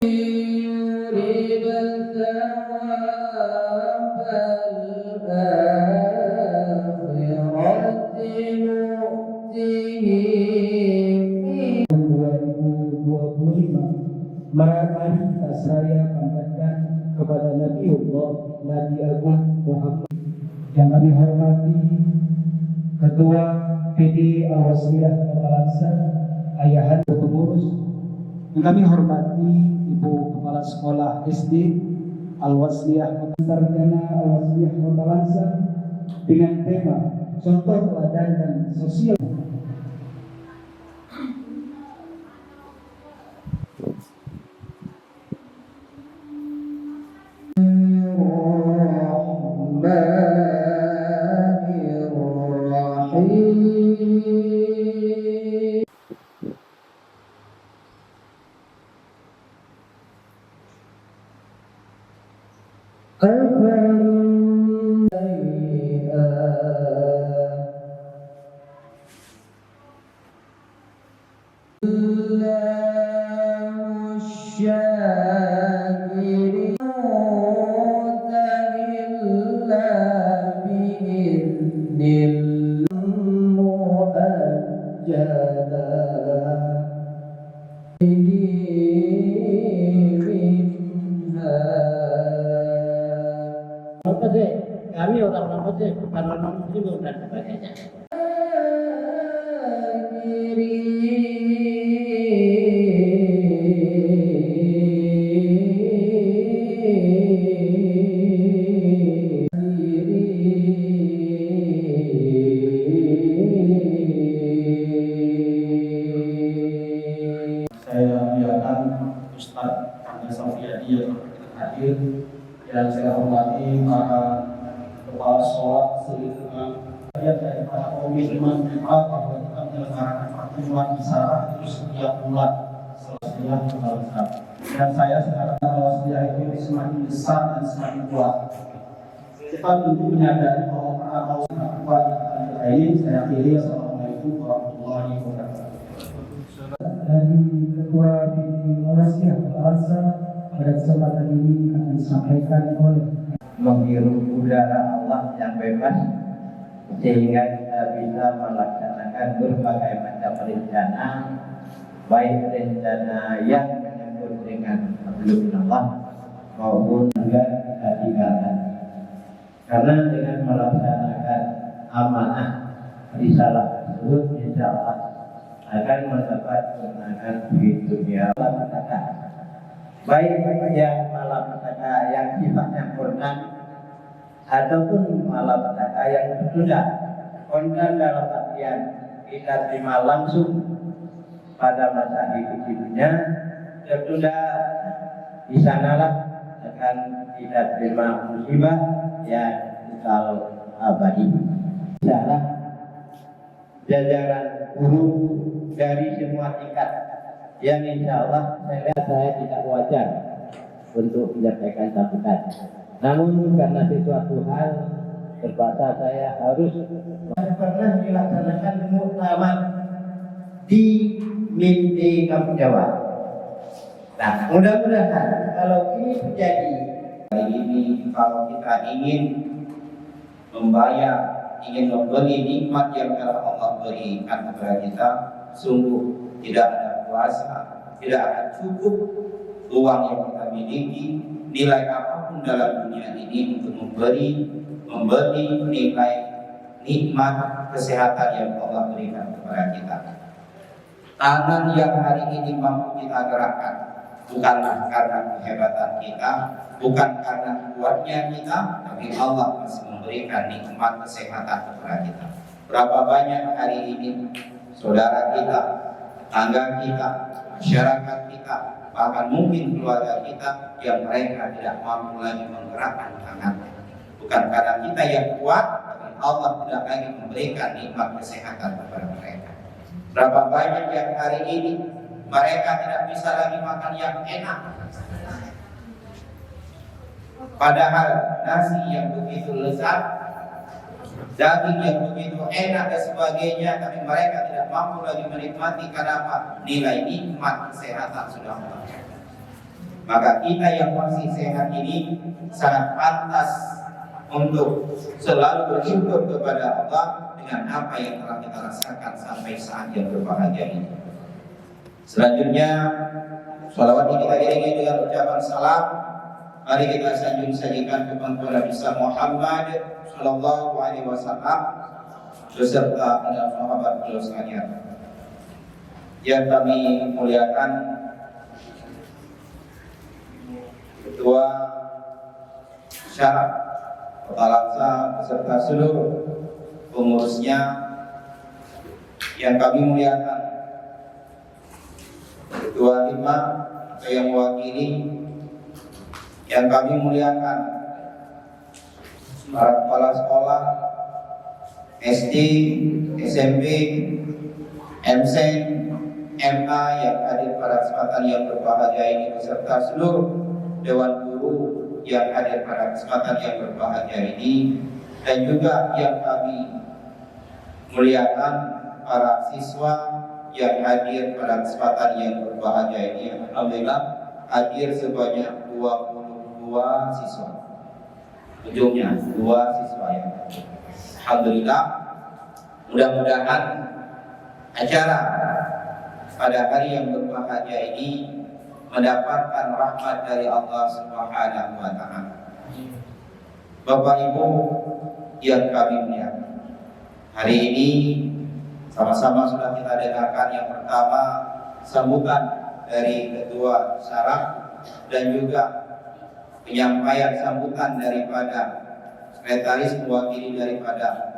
يريد ثواب الآخرة نؤته 2025. Mari saya panjatkan kepada Nabiullah Nabi Agung Muhammad yang kami hormati Ketua PD Al-Wasliyah Kota Langsa, Ayahanda Pengurus, yang kami hormati Ibu Kepala Sekolah SD Al-Wasliyah Sarjana Al-Wasliyah Kota Langsa dengan tema contoh teladan dan sosial. Kami orang Lombok bukan orang Muslim dan sebagainya. Saya muliakan Ustaz Anda Sofiyadi yang hadir, dan saya hormati para kepala sekolah seluruh dari para komitmen kita bahwa kita menyelenggarakan pertemuan musyawarah itu setiap bulan selesai Al-Wasliyah. Dan saya sekarang Al-Wasliyah itu semakin besar dan semakin kuat. Kita tentu menyadari bahwa para kuat ini saya pilih. Assalamualaikum warahmatullahi wabarakatuh. Dari Ketua PD Al-Wasliyah Kota Langsa pada kesempatan ini akan disampaikan oleh menghirup udara Allah yang bebas sehingga kita bisa melaksanakan berbagai macam rencana, baik rencana yang menyangkut dengan hablum Allah maupun juga tinggalkan. Karena dengan melaksanakan amanah risalah tersebut, insya Allah akan mendapat kemenangan di dunia malapetaka. Baik yang malapetaka yang sifatnya kondan ataupun malapetaka yang tertunda. Kondan dalam artian kita terima langsung pada masa hidup di dunia, tertunda di sanalah akan kita terima musibah yang kekal abadi. Salah jajaran guru dari semua tingkat yang insya Allah saya tidak wajar untuk menyampaikan sambutan. Namun karena sesuatu hal terpaksa saya harus pernah dilaksanakan muktamar di Mimpi Kampung Jawa. Nah, mudah-mudahan kalau ini terjadi hari ini, kalau kita ingin membayar, ingin memberi nikmat yang telah Allah berikan kepada kita, sungguh tidak ada kuasa, tidak akan cukup uang yang kita miliki, nilai apapun dalam dunia ini untuk memberi nilai nikmat kesehatan yang Allah berikan kepada kita. Tangan yang hari ini mampu kita gerakkan bukanlah karena kehebatan kita, bukan karena kuatnya kita, tapi Allah masih memberikan nikmat kesehatan kepada kita. Berapa banyak hari ini saudara kita, tetangga kita, masyarakat kita, bahkan mungkin keluarga kita yang mereka tidak mampu lagi menggerakkan tangannya. Bukan karena kita yang kuat, tapi Allah tidak lagi memberikan nikmat kesehatan kepada mereka. Berapa banyak yang hari ini mereka tidak bisa lagi makan yang enak, padahal nasi yang begitu lezat, daging yang begitu enak dan sebagainya, tapi mereka tidak mampu lagi menikmati. Karena apa? Nilai nikmat kesehatan sudah mati. Maka kita yang masih sehat ini sangat pantas untuk selalu bersyukur kepada Allah dengan apa yang telah kita rasakan sampai saat yang berbahagia ini. Selanjutnya, sholawat ini kita iringi dengan ucapan salam. Mari kita sajikan kepada Nabi Muhammad Sallallahu Alaihi Wasallam beserta para sahabat beliau sekalian. Yang kami muliakan Ketua Syaraf Kota Laksa beserta seluruh pengurusnya yang kami muliakan, Ketua Imam yang mewakili yang kami muliakan, para kepala sekolah SD, SMP, MSen, MA yang hadir pada kesempatan yang berbahagia ini beserta seluruh Dewan Guru yang hadir pada kesempatan yang berbahagia ini, dan juga yang kami muliakan para siswa yang hadir pada kesempatan yang berbahagia ini. Alhamdulillah hadir sebanyak 22 siswa. Ujungnya 2 siswa ya. Alhamdulillah. Mudah-mudahan acara pada hari yang berbahagia ini mendapatkan rahmat dari Allah Subhanahu wa Ta'ala. Bapak Ibu yang kami muliakan, hari ini sama-sama sudah kita dengarkan yang pertama sambutan dari Ketua Syaraf dan juga penyampaian sambutan daripada sekretaris mewakili daripada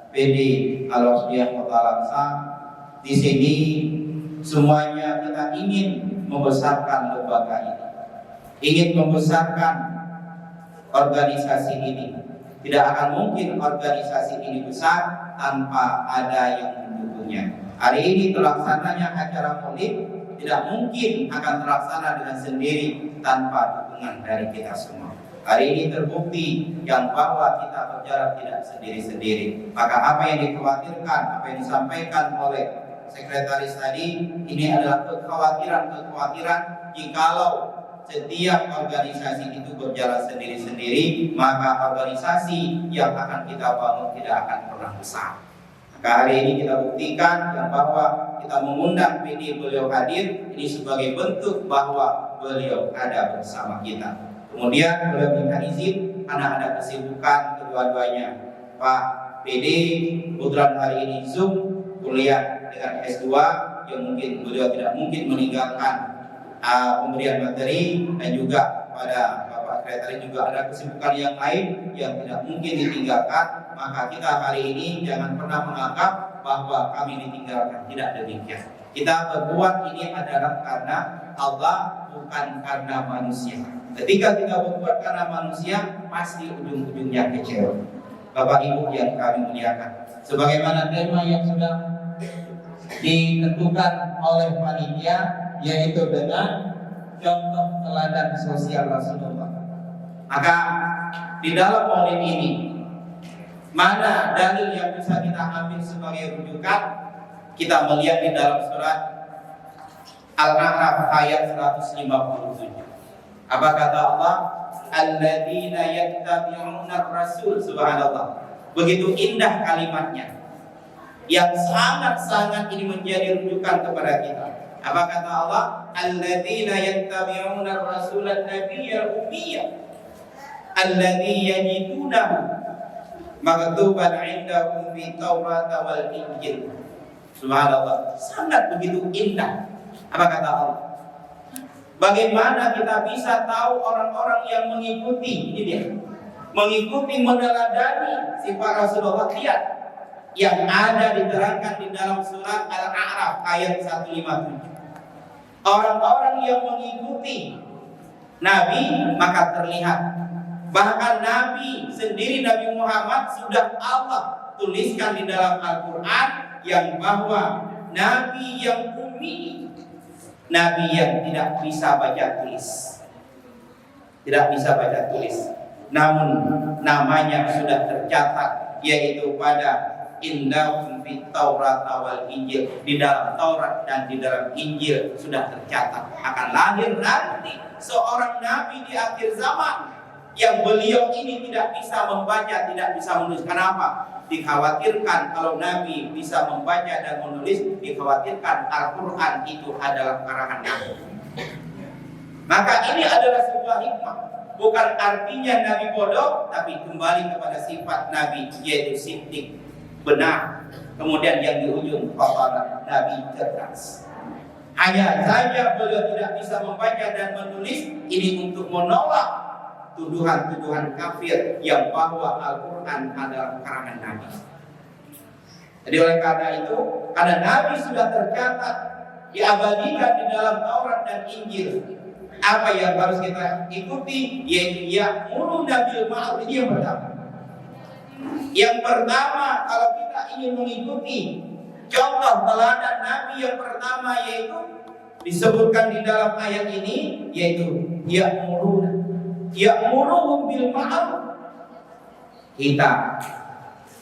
PD Al-Wasdiyah Kota Laksa. Di sini semuanya kita ingin membesarkan lembaga ini, ingin membesarkan organisasi ini. Tidak akan mungkin organisasi ini besar tanpa ada yang mendukungnya. Hari ini terlaksananya acara Maulid tidak mungkin akan terlaksana dengan sendiri tanpa dukungan dari kita semua. Hari ini terbukti yang bahwa kita berjalan tidak sendiri-sendiri. Maka apa yang dikhawatirkan, apa yang disampaikan oleh sekretaris tadi, ini adalah kekhawatiran jikalau setiap organisasi itu berjalan sendiri-sendiri, maka organisasi yang akan kita bangun tidak akan pernah besar. Maka hari ini kita buktikan yang bahwa kita mengundang PD beliau hadir ini sebagai bentuk bahwa beliau ada bersama kita. Kemudian beliau minta izin karena ada kesibukan kedua-duanya. Pak PD kebetulan hari ini Zoom kuliah dengan S2 yang mungkin beliau tidak mungkin meninggalkan pemberian materi, dan juga pada Bapak Sekretari juga ada kesibukan yang lain yang tidak mungkin ditinggalkan. Maka kita hari ini jangan pernah menganggap bahwa kami ditinggalkan, tidak demikian. Kita berbuat ini adalah karena Allah, bukan karena manusia. Ketika kita berbuat karena manusia, pasti ujung-ujungnya kecewa. Bapak Ibu yang kami muliakan, sebagaimana tema yang sudah ditentukan oleh panitia, yaitu dengan contoh teladan sosial Rasulullah. Maka di dalam Maulid ini, mana dalil yang bisa kita ambil sebagai rujukan? Kita melihat di dalam surat Al-A'raf ayat 157. Apa kata Allah? Alladzina yattabi'una rasul. Subhanallah. Begitu indah kalimatnya, yang sangat-sangat ini menjadi rujukan kepada kita. Apa kata Allah? Alladzina yattabi'una rasulan nabiyyal ummiyya alladzi yajidunahu maktuban 'indahum fi Taurat wal Injil. Subhanallah, sangat begitu indah. Apa kata Allah? Bagaimana kita bisa tahu orang-orang yang mengikuti, ini dia, mengikuti meneladani sifat Rasulullah? Lihat yang ada diterangkan di dalam surat Al-A'raf ayat 157. Orang-orang yang mengikuti Nabi maka terlihat, bahkan Nabi sendiri, Nabi Muhammad sudah Allah tuliskan di dalam Al-Quran yang bahwa Nabi yang ummi, Nabi yang tidak bisa baca tulis, tidak bisa baca tulis, namun namanya sudah tercatat, yaitu pada indahum fit Taurat wal Injil, di dalam Taurat dan di dalam Injil sudah tercatat akan lahir nanti seorang nabi di akhir zaman yang beliau ini tidak bisa membaca, tidak bisa menulis. Kenapa? Dikhawatirkan kalau nabi bisa membaca dan menulis, dikhawatirkan Al-Quran itu adalah karangan nabi. Maka ini adalah sebuah hikmah. Bukan artinya nabi bodoh, tapi kembali kepada sifat nabi, yaitu siddiq, benar. Kemudian yang di ujung kata nabi cerdas. Hanya saja beliau tidak bisa membaca dan menulis, ini untuk menolak tuduhan-tuduhan kafir yang bahwa Al-Quran adalah karangan nabi. Jadi oleh karena itu, karena nabi sudah tercatat, diabadikan di dalam Taurat dan Injil, apa yang harus kita ikuti? Yaitu ya'muruna bil ma'ruf. Ini yang pertama. Yang pertama, kalau kita ingin mengikuti contoh teladan nabi yang pertama, yaitu disebutkan di dalam ayat ini, yaitu ya'muruhum bil ma'ruf. Kita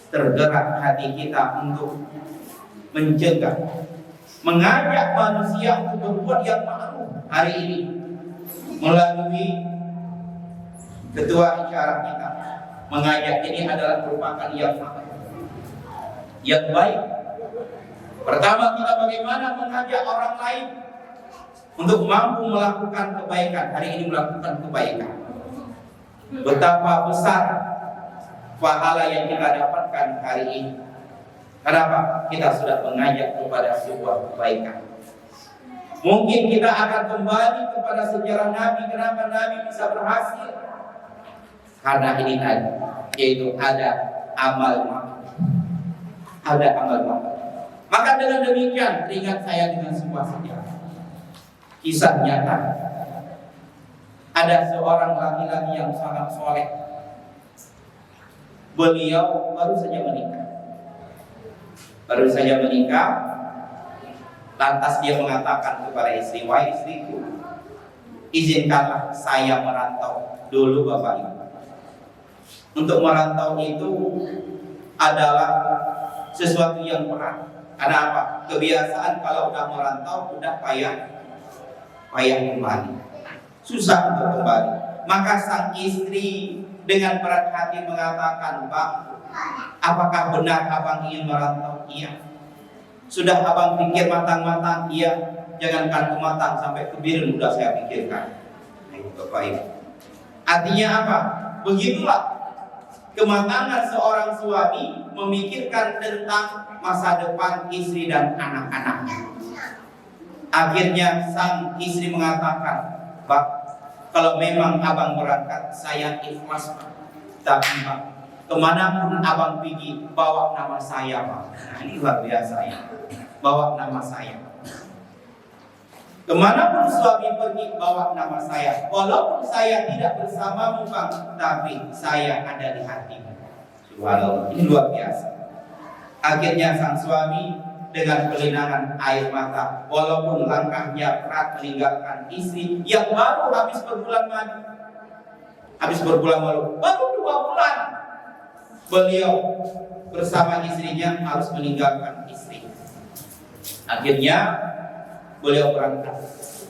tergerak hati kita untuk mencegah, mengajak manusia untuk berbuat yang ma'ruf hari ini melalui ketua isyarat kita. Mengajak ini adalah merupakan yang baik. Pertama, kita bagaimana mengajak orang lain untuk mampu melakukan kebaikan. Hari ini melakukan kebaikan. Betapa besar pahala yang kita dapatkan hari ini. Kenapa? Kita sudah mengajak kepada sebuah kebaikan. Mungkin kita akan kembali kepada sejarah Nabi. Kenapa Nabi bisa berhasil? Karena ini tadi, yaitu ada amal ma'ruf. Ada amal ma'ruf. Maka dengan demikian, teringat saya dengan sebuah sejarah, kisah nyata. Ada seorang laki-laki yang sangat soleh. Beliau baru saja menikah. Lantas dia mengatakan kepada istri, wahai istriku, izinkanlah saya merantau dulu Bapak Ibu. Untuk merantau itu adalah sesuatu yang berat. Karena apa? Kebiasaan kalau udah merantau udah payah kembali, susah untuk kembali. Maka sang istri dengan berat hati mengatakan, Pak, apakah benar abang ingin merantau? Iya. Sudah abang pikir matang-matang? Iya. Jangankan ke matang, sampai ke biru sudah saya pikirkan. Bapak Ibu, artinya apa? Begitulah kematangan seorang suami memikirkan tentang masa depan istri dan anak-anaknya. Akhirnya sang istri mengatakan, Pak, kalau memang abang berangkat, saya ikhlas, Pak. Tapi Pak, kemanapun abang pergi, bawa nama saya, Pak. Nah, ini luar biasa ya. Bawa nama saya. Kemanapun suami pergi, bawa nama saya. Walaupun saya tidak bersamamu, Bang, tapi saya ada di hatimu. Subhanallah, ini luar biasa. Akhirnya sang suami dengan kelinangan air mata, walaupun langkahnya berat meninggalkan istri yang baru habis berbulan malu, baru 2 bulan beliau bersama istrinya harus meninggalkan istri. Akhirnya beliau berangkat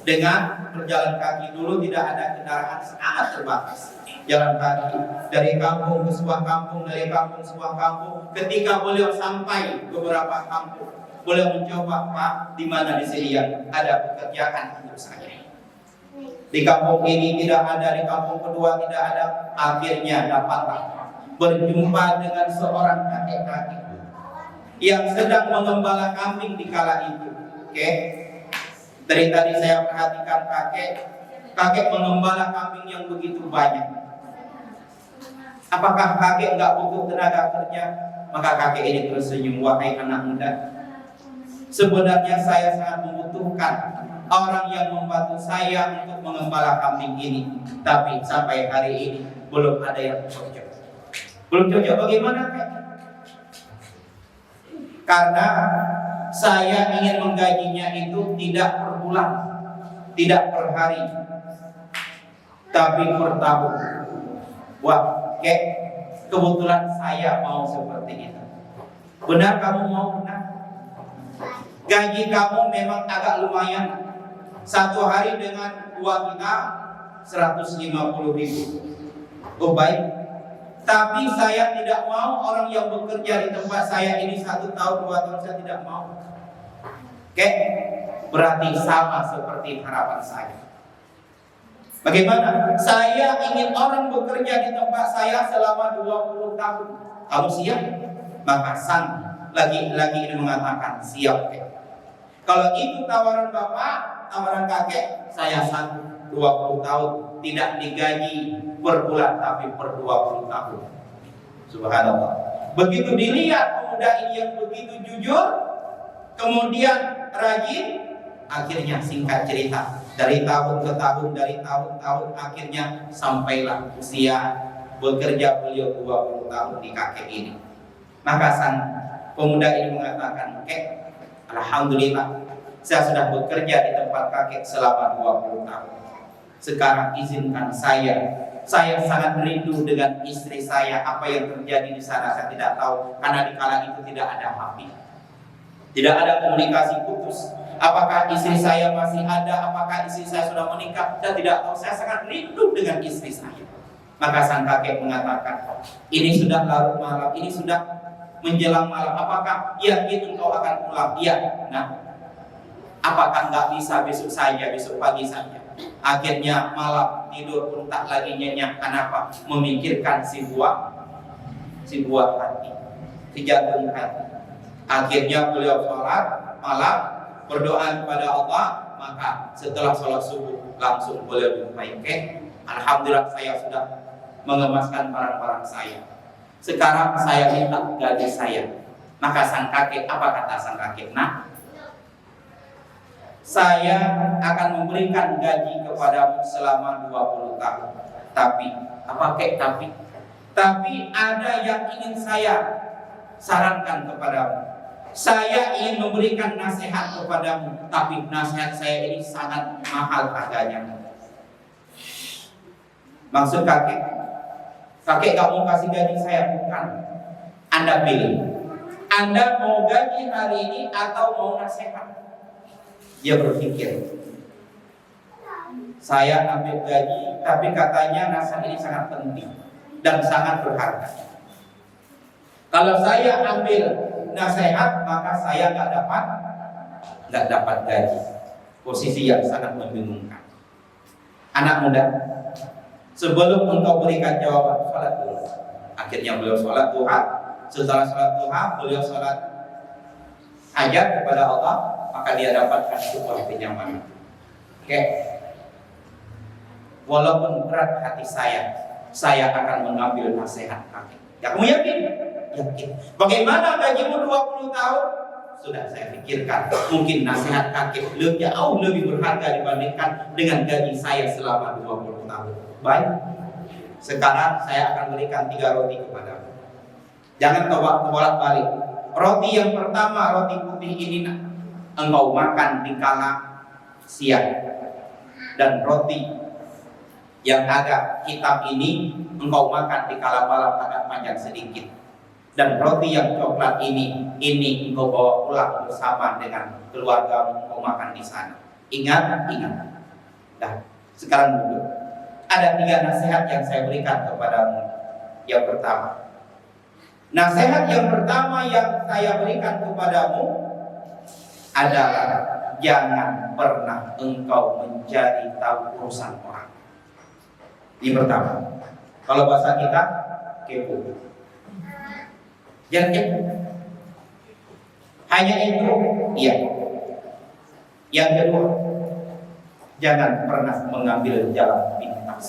dengan berjalan kaki. Dulu tidak ada kendaraan, sangat terbatas. Jalan kaki dari kampung ke sebuah kampung, dari kampung ke sebuah kampung. Ketika beliau sampai beberapa kampung, beliau mencoba, Pak, di mana di sini yang ada pekerjaan untuk saya. Di kampung ini tidak ada, di kampung kedua tidak ada. Akhirnya dapatlah berjumpa dengan seorang kakek-kakek yang sedang mengembala kambing di kala itu. Oke. Dari tadi saya perhatikan kakek mengembala kambing yang begitu banyak. Apakah kakek nggak butuh tenaga kerja? Maka kakek ini tersenyum, wahai anak muda, sebenarnya saya sangat membutuhkan orang yang membantu saya untuk mengembala kambing ini. Tapi sampai hari ini belum ada yang cocok. Belum cocok bagaimana, Kak? Karena saya ingin menggajinya itu tidak per bulan, tidak per hari, tapi per tahun. Wah, kebetulan saya mau seperti itu. Benar kamu mau benar? Gaji kamu memang agak lumayan. Satu hari dengan uang kita 150.000. Oh baik. Tapi saya tidak mau orang yang bekerja di tempat saya ini 1 tahun 2 tahun, saya tidak mau. Oke, berarti sama seperti harapan saya. Bagaimana? Saya ingin orang bekerja di tempat saya selama 20 tahun. Kamu siap? Maka sang lagi-lagi ini mengatakan siap. Kalau itu tawaran bapak, tawaran kakek, saya sanggup 20 tahun, tidak digaji per bulan tapi per 20 tahun. Subhanallah. Begitu dilihat pemuda ini yang begitu jujur, kemudian rajin, akhirnya singkat cerita, dari tahun ke tahun, dari tahun-tahun, akhirnya sampailah usia bekerja beliau 20 tahun di kakek ini. Maka sang pemuda ini mengatakan, alhamdulillah, saya sudah bekerja di tempat kakek selama 20 tahun. Sekarang izinkan saya sangat rindu dengan istri saya. Apa yang terjadi di sana saya tidak tahu, karena di kala itu tidak ada HP, tidak ada komunikasi, putus. Apakah istri saya masih ada? Apakah istri saya sudah menikah? Saya tidak tahu. Saya sangat rindu dengan istri saya. Maka sang kakek mengatakan, ini sudah larut malam, ini sudah menjelang malam. Apakah yakin engkau akan pulang? Iya. Nah, apakah nggak bisa besok saja, besok pagi saja? Akhirnya malam tidur pun tak lagi nyenyak. Kenapa? Memikirkan si buah hati, si jantung hati. Akhirnya beliau sholat malam, berdoa kepada Allah. Maka setelah sholat subuh langsung beliau menyampaikan, alhamdulillah saya sudah mengemaskan barang-barang saya. Sekarang saya minta gaji saya. Maka sang kakek, apa kata sang kakek? Nah, saya akan memberikan gaji kepadamu selama 20 tahun. Tapi, apa kek tapi? Tapi ada yang ingin saya sarankan kepadamu. Saya ingin memberikan nasihat kepadamu, tapi nasihat saya ini sangat mahal harganya. Maksud kakek gak mau kasih gaji saya, bukan. Anda pilih. Anda mau gaji hari ini atau mau nasihat? Dia berpikir, saya ambil gaji, tapi katanya nasihat ini sangat penting dan sangat berharga. Kalau saya ambil nasihat, maka saya nggak dapat gaji. Posisi yang sangat membingungkan. Anak muda, sebelum engkau berikan jawaban, sholat dulu. Akhirnya beliau sholat duha. Setelah sholat duha, beliau sholat hajat kepada Allah. Maka dia dapatkan sebuah kenyamanan. Walaupun berat hati saya akan mengambil nasihat kakek. Ya, kamu yakin? Yakin. Bagaimana gajimu 20 tahun? Sudah saya pikirkan. Mungkin nasihat kakek jauh lebih berharga dibandingkan dengan gaji saya selama 20 tahun. Baik. Sekarang saya akan berikan 3 roti kepadamu. Jangan bolak-balik. Roti yang pertama, roti putih ini engkau makan di kala siang, dan roti yang agak hitam ini engkau makan di kala malam agak panjang sedikit, dan roti yang coklat ini engkau bawa pulang bersama dengan keluarga engkau makan di sana. Ingat. Nah, sekarang dulu ada 3 nasihat yang saya berikan kepadamu. Yang pertama, nasihat yang pertama yang saya berikan kepadamu adalah jangan pernah engkau mencari tahu urusan orang. Ini pertama. Kalau bahasa kita, kepo. Jangan kepo. Hanya itu, iya. Yang kedua, jangan pernah mengambil jalan pintas.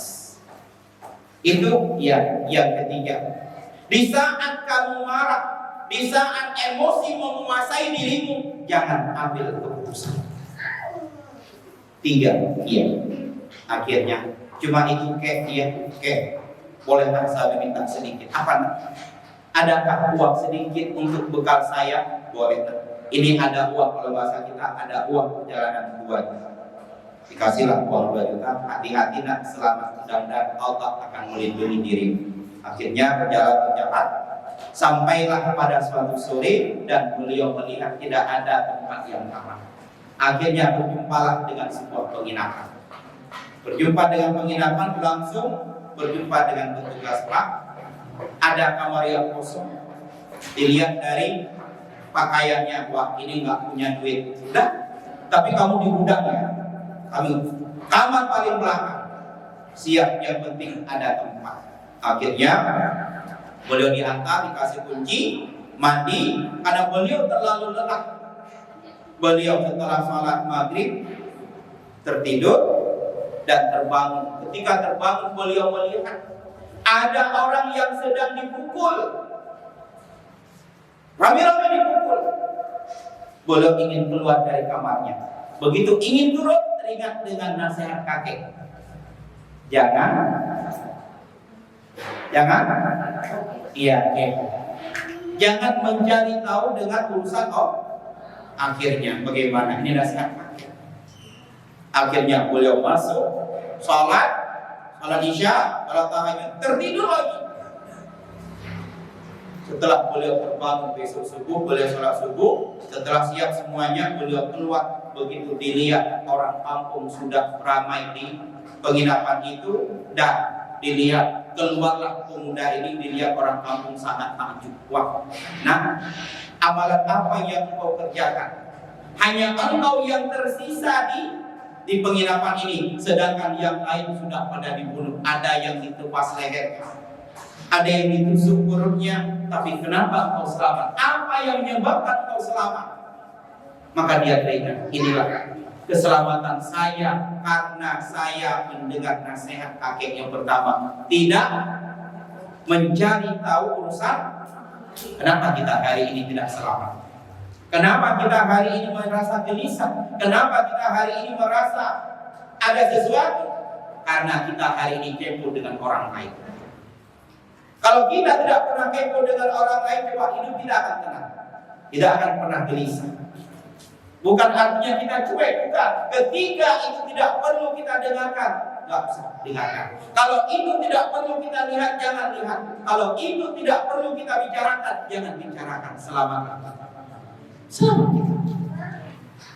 Itu ya. Yang ketiga, di saat kamu marah, di saat emosi menguasai dirimu, jangan ambil keputusan. 3, iya. Akhirnya cuma itu boleh saya minta sedikit? Apa? Adakah uang sedikit untuk bekal saya? Boleh. Ini ada uang, kalau bahasa kita ada uang perjalanan 2 juta. Dikasihlah uang 2 juta. Hati-hati nak, selamat, mudah-mudahan Allah akan melindungi dirimu. Akhirnya berjalan sampailah pada suatu sore dan beliau melihat tidak ada tempat yang aman. Akhirnya berjumpalah dengan sebuah penginapan. Berjumpa dengan penginapan, langsung berjumpa dengan petugas. Pak, ada kamar yang kosong. Dilihat dari pakaiannya, wah ini nggak punya duit. Sudah, tapi kamu di gudang ya. Kami kamar paling belakang. Siap, yang penting ada tempat. Akhirnya beliau diantar, dikasih kunci, mandi, karena beliau terlalu lelah. Beliau setelah sholat maghrib tertidur dan terbangun. Ketika terbangun beliau melihat ada orang yang sedang dipukul, rame-rame dipukul. Beliau ingin keluar dari kamarnya. Begitu ingin turun, teringat dengan nasihat kakek. Jangan mencari tahu dengan urusan akhirnya bagaimana, ini nasihat kakek. Akhirnya beliau masuk, sholat isya, sholat tahajud, tertidur lagi. Setelah beliau terbangun besok subuh, beliau sholat subuh. Setelah siap semuanya, beliau keluar. Begitu dilihat orang kampung sudah ramai di penginapan itu, dan dilihat keluarlah pemuda ini, dilihat orang kampung sangat takjub. Wah, nah amalan apa yang kau kerjakan? Hanya engkau yang tersisa di penginapan ini, sedangkan yang lain sudah pada dibunuh. Ada yang ditepas leher, ada yang ditusuk perutnya, tapi kenapa kau selamat? Apa yang menyebabkan kau selamat? Maka dia teringat, inilah keselamatan saya karena saya mendengar nasihat kakek yang pertama, tidak mencari tahu urusan. Kenapa kita hari ini tidak selamat? Kenapa kita hari ini merasa gelisah? Kenapa kita hari ini merasa ada sesuatu? Karena kita hari ini kepo dengan orang lain. Kalau kita tidak pernah kepo dengan orang lain, coba hidup tidak akan tenang, tidak akan pernah gelisah. Bukan artinya kita cuek, bukan. Ketika itu tidak perlu kita dengarkan, nggak usah dengarkan. Kalau itu tidak perlu kita lihat, jangan lihat. Kalau itu tidak perlu kita bicarakan, jangan bicarakan. Selamat kita.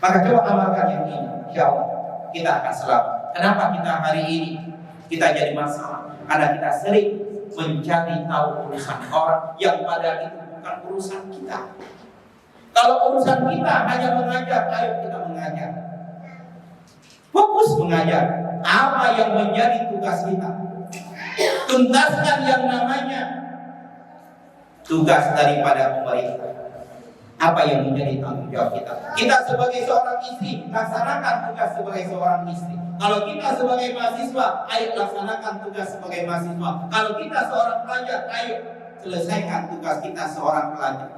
Maka coba amalkan yang ini, insya Allah kita akan selamat. Kenapa kita hari ini kita jadi masalah? Karena kita sering mencari tahu urusan orang yang padahal itu bukan urusan kita. Kalau urusan kita hanya mengajar, ayo kita mengajar. Fokus mengajar. Apa yang menjadi tugas kita? Tuntaskan yang namanya tugas daripada pemerintah. Apa yang menjadi tanggung jawab kita? Kita sebagai seorang istri, laksanakan tugas sebagai seorang istri. Kalau kita sebagai mahasiswa, ayo laksanakan tugas sebagai mahasiswa. Kalau kita seorang pelajar, ayo selesaikan tugas kita seorang pelajar.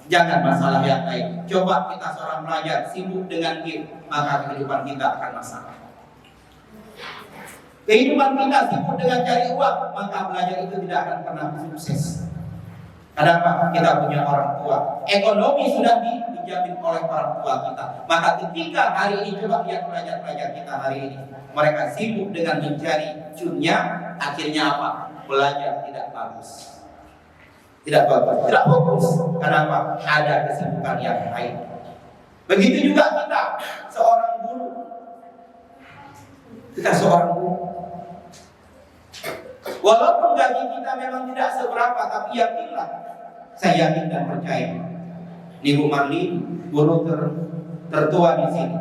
Jangan masalah yang lain. Coba kita seorang pelajar sibuk dengan game, maka kehidupan kita akan masalah. Kehidupan kita sibuk dengan cari uang, maka belajar itu tidak akan pernah sukses. Kenapa? Kita punya orang tua. Ekonomi sudah dijamin oleh orang tua kita. Maka ketika hari ini, coba lihat pelajar-pelajar kita hari ini, mereka sibuk dengan mencari cunnya, akhirnya apa? Belajar tidak bagus. Tidak bagus, tidak fokus. Kenapa? Ada kesibukan yang lain. Begitu juga kita, seorang guru. Kita seorang guru. Walaupun gaji kita memang tidak seberapa, tapi yakinlah, saya yakin dan percaya. Ini Bu Marli, guru tertua di sini.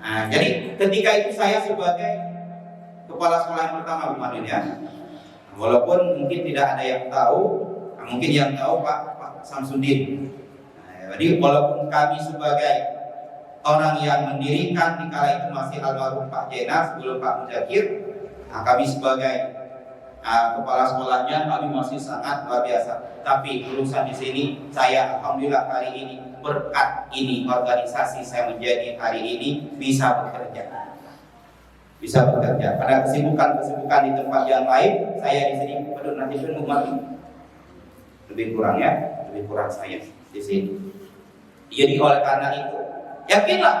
Nah, jadi ketika itu saya sebagai kepala sekolah yang pertama Bu Marli ya. Walaupun mungkin tidak ada yang tahu. Mungkin yang tahu Pak Samsudin. Nah, jadi walaupun kami sebagai orang yang mendirikan di kala itu masih almarhum Pak Jena sebelum Pak Muzakir, nah, kami sebagai kepala sekolahnya kami masih sangat luar biasa. Tapi urusan di sini saya alhamdulillah hari ini berkat ini organisasi saya menjadi hari ini bisa bekerja. Karena kesibukan di tempat yang lain, saya di sini peduli nanti lebih kurang saya di sini. Jadi oleh karena itu, yakinlah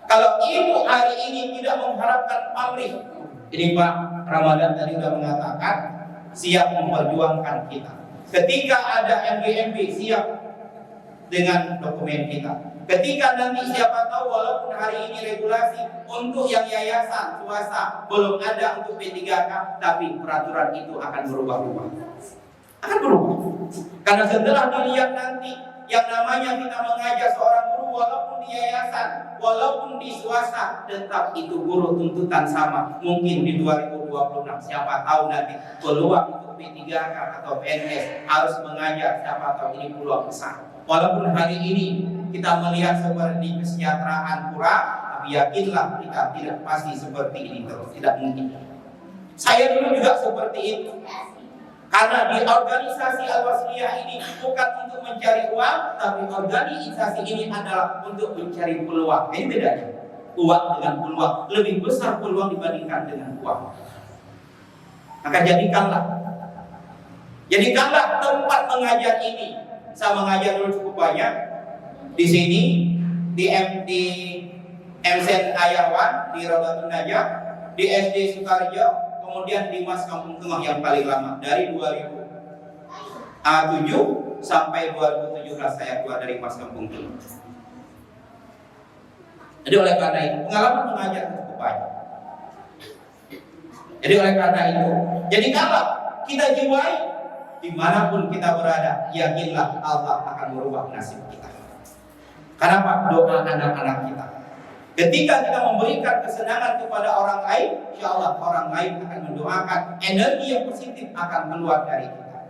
kalau ibu hari ini tidak mengharapkan pamrih. Ini Pak Ramadan tadi sudah mengatakan siap memperjuangkan kita. Ketika ada MGMP, siap dengan dokumen kita. Ketika nanti siapa tahu walaupun hari ini regulasi untuk yang yayasan swasta belum ada untuk P3K, tapi peraturan itu akan berubah-ubah. Akan berubah. Karena setelah dilihat nanti yang namanya kita mengajar seorang guru walaupun di yayasan, walaupun di swasta, tetap itu guru tuntutan sama. Mungkin di 2026 siapa tahu nanti peluang untuk P3K atau PNS harus mengajar, siapa tahu ini peluang besar. Walaupun hari ini kita melihat seperti kesejahteraan kurang, tapi yakinlah kita tidak pasti seperti ini terus, tidak mungkin. Saya dulu juga seperti itu. Karena di organisasi Al-Wasliyah ini bukan untuk mencari uang, tapi organisasi ini adalah untuk mencari peluang. Ini bedanya. Uang dengan peluang, lebih besar peluang dibandingkan dengan uang. Maka jadikanlah tempat mengajar ini. Saya mengajar dulu cukup banyak di sini, di MSN Ayawan, di Rodatun Najah, di SD Sukarjo, kemudian di Mas Kampung Tengah yang paling lama dari 2007 sampai 2017 saya keluar dari Mas Kampung Tengah. Jadi oleh karena itu pengalaman mengajar cukup banyak. Jadi oleh karena itu, jadi kalau kita jiwai dimanapun kita berada, yakinlah Allah akan merubah nasib kita. Kenapa? Doa anak-anak kita. Ketika kita memberikan kesenangan kepada orang lain, insya Allah orang lain akan mendoakan, energi yang positif akan keluar dari kita.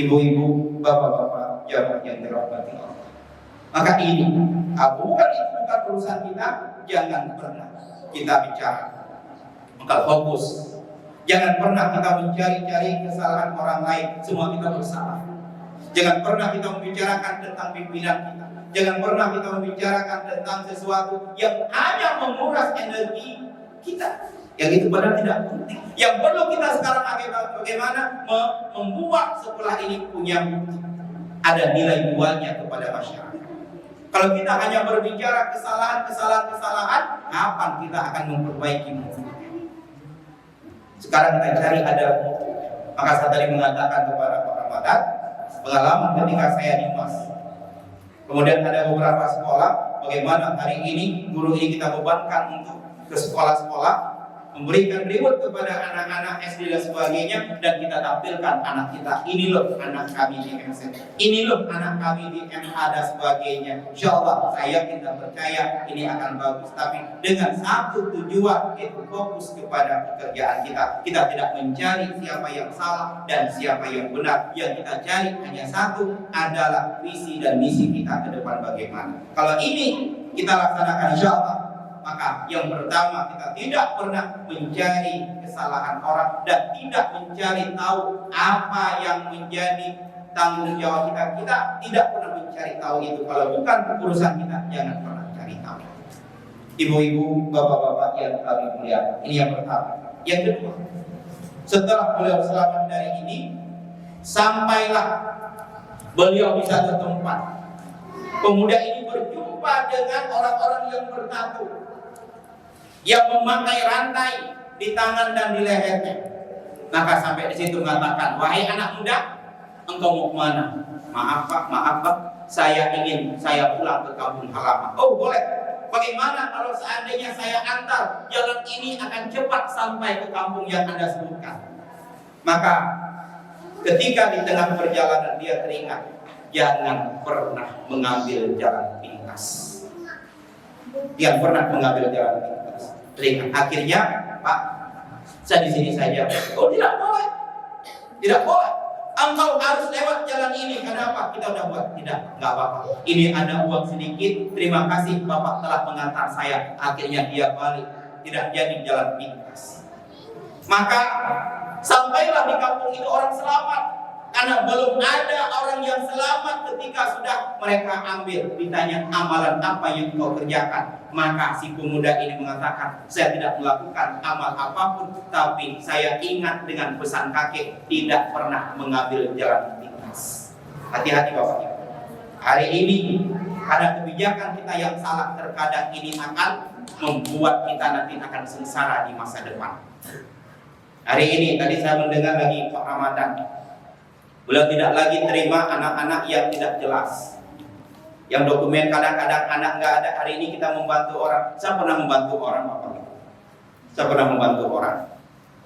Ibu-ibu, bapak-bapak, jamaah yang dirahmati Allah. Maka ini, bukan urusan kita, jangan pernah kita bicara. Maka fokus. Jangan pernah kita mencari-cari kesalahan orang lain, semua kita bersalah. Jangan pernah kita membicarakan tentang pimpinan kita. Jangan pernah kita membicarakan tentang sesuatu yang hanya menguras energi kita. Yang itu padahal tidak penting. Yang perlu kita sekarang bagaimana membuat sekolah ini punya ada nilai jualnya kepada masyarakat. Kalau kita hanya berbicara kesalahan, kapan kita akan memperbaiki mutu? Sekarang kita cari ada mutu. Maka saya tadi mengatakan kepada Pak Ramadan, pengalaman ketika saya di MAS. Kemudian ada beberapa sekolah, bagaimana hari ini guru ini kita bebankan untuk ke sekolah-sekolah, memberikan reward kepada anak-anak SD dan sebagainya, dan kita tampilkan anak kita, ini loh anak kami di MSN, ini loh anak kami di MA dan sebagainya. Insya Allah saya kita percaya ini akan bagus, tapi dengan satu tujuan, yaitu fokus kepada pekerjaan kita. Kita tidak mencari siapa yang salah dan siapa yang benar. Yang kita cari hanya satu, adalah visi dan misi kita ke depan bagaimana. Kalau ini kita laksanakan insya Allah, maka yang pertama kita tidak pernah mencari kesalahan orang dan tidak mencari tahu apa yang menjadi tanggung jawab kita. Kita tidak pernah mencari tahu itu. Kalau bukan urusan kita, jangan pernah cari tahu. Ibu-ibu, bapak-bapak yang kami muliakan, ini yang pertama. Yang kedua, setelah beliau selamat dari ini, sampailah beliau di satu tempat. Pemuda ini berjumpa dengan orang-orang yang bertato, yang memakai rantai di tangan dan di lehernya. Maka sampai di situ mengatakan, wahai anak muda, engkau mau kemana? Maaf pak, saya pulang ke kampung halaman. Oh boleh. Bagaimana kalau seandainya saya antar, jalan ini akan cepat sampai ke kampung yang Anda sebutkan. Maka ketika di tengah perjalanan dia teringat, jangan pernah mengambil jalan pintas. Jangan pernah mengambil jalan pintas. Teringat. Akhirnya, Pak, saya di sini saja. Oh tidak boleh, tidak boleh. Engkau harus lewat jalan ini. Kenapa? Kita udah buat. Tidak, nggak apa-apa. Ini ada uang sedikit. Terima kasih Bapak telah mengantar saya. Akhirnya dia balik. Tidak jadi jalan pintas. Maka sampailah di kampung itu orang selamat. Karena belum ada orang yang selamat ketika sudah mereka ambil. Ditanya amalan apa yang kau kerjakan. Maka si pemuda ini mengatakan, saya tidak melakukan amal apapun, tapi saya ingat dengan pesan kakek, tidak pernah mengambil jalan pintas. Hati-hati Bapak Ibu. Hari ini karena kebijakan kita yang salah, terkadang ini akan membuat kita nanti akan sengsara di masa depan. Hari ini tadi saya mendengar lagi Pak Ramadan, beliau tidak lagi terima anak-anak yang tidak jelas, yang dokumen kadang-kadang anak nggak ada. Hari ini kita membantu orang. Saya pernah membantu orang, Bapak Ibu. Saya pernah membantu orang.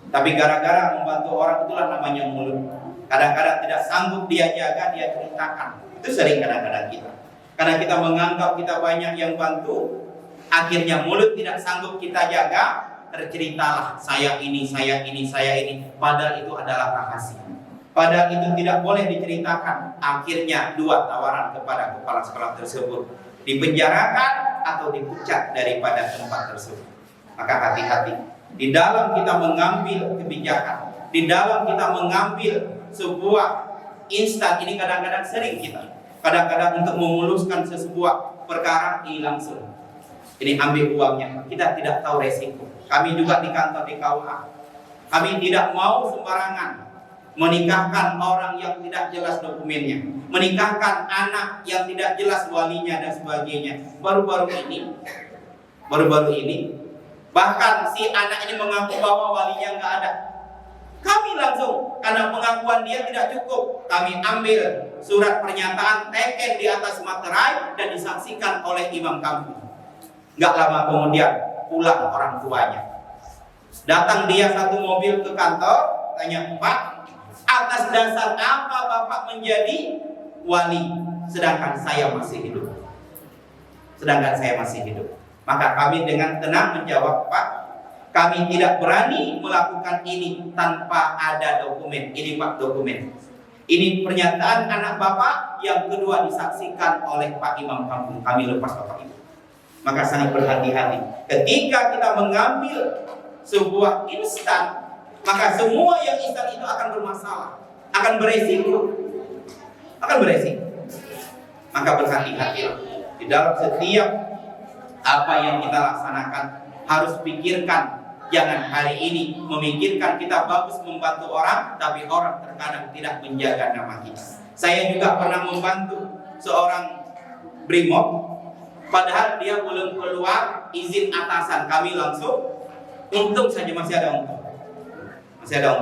Tapi gara-gara membantu orang itulah namanya mulut. Kadang-kadang tidak sanggup dia jaga, dia ceritakan. Itu sering kadang-kadang kita. Karena kita menganggap kita banyak yang bantu, akhirnya mulut tidak sanggup kita jaga, terceritalah saya ini, saya ini, saya ini. Padahal itu adalah rahasia. Padahal itu tidak boleh diceritakan. Akhirnya dua tawaran kepada kepala sekolah tersebut, dipenjarakan atau dipecat daripada tempat tersebut. Maka hati-hati di dalam kita mengambil kebijakan, di dalam kita mengambil sebuah instan. Ini kadang-kadang sering kita, kadang-kadang untuk memuluskan sebuah perkara ini langsung ini ambil uangnya, kita tidak tahu resiko. Kami juga di kantor di KUA, kami tidak mau sembarangan menikahkan orang yang tidak jelas dokumennya, menikahkan anak yang tidak jelas walinya dan sebagainya. Baru-baru ini bahkan si anak ini mengaku bahwa walinya nggak ada. Kami langsung, karena pengakuan dia tidak cukup, kami ambil surat pernyataan, teken di atas materai dan disaksikan oleh imam kampung. Nggak lama kemudian pulang orang tuanya, datang dia satu mobil ke kantor, tanya, Pak, atas dasar apa Bapak menjadi wali sedangkan saya masih hidup? Maka kami dengan tenang menjawab, Pak, kami tidak berani melakukan ini tanpa ada dokumen. Ini Pak dokumen. Ini pernyataan anak Bapak, yang kedua disaksikan oleh Pak Imam Kampung. Kami lepas Bapak Ibu. Maka sangat berhati-hati. Ketika kita mengambil sebuah instan, maka semua yang instan itu akan bermasalah, akan beresiko. Maka berhati-hatilah di dalam setiap apa yang kita laksanakan. Harus pikirkan, jangan hari ini memikirkan kita bagus membantu orang, tapi orang terkadang tidak menjaga nama kita. Saya juga pernah membantu seorang brimob, padahal dia belum keluar izin atasan. Kami langsung, untung saja masih ada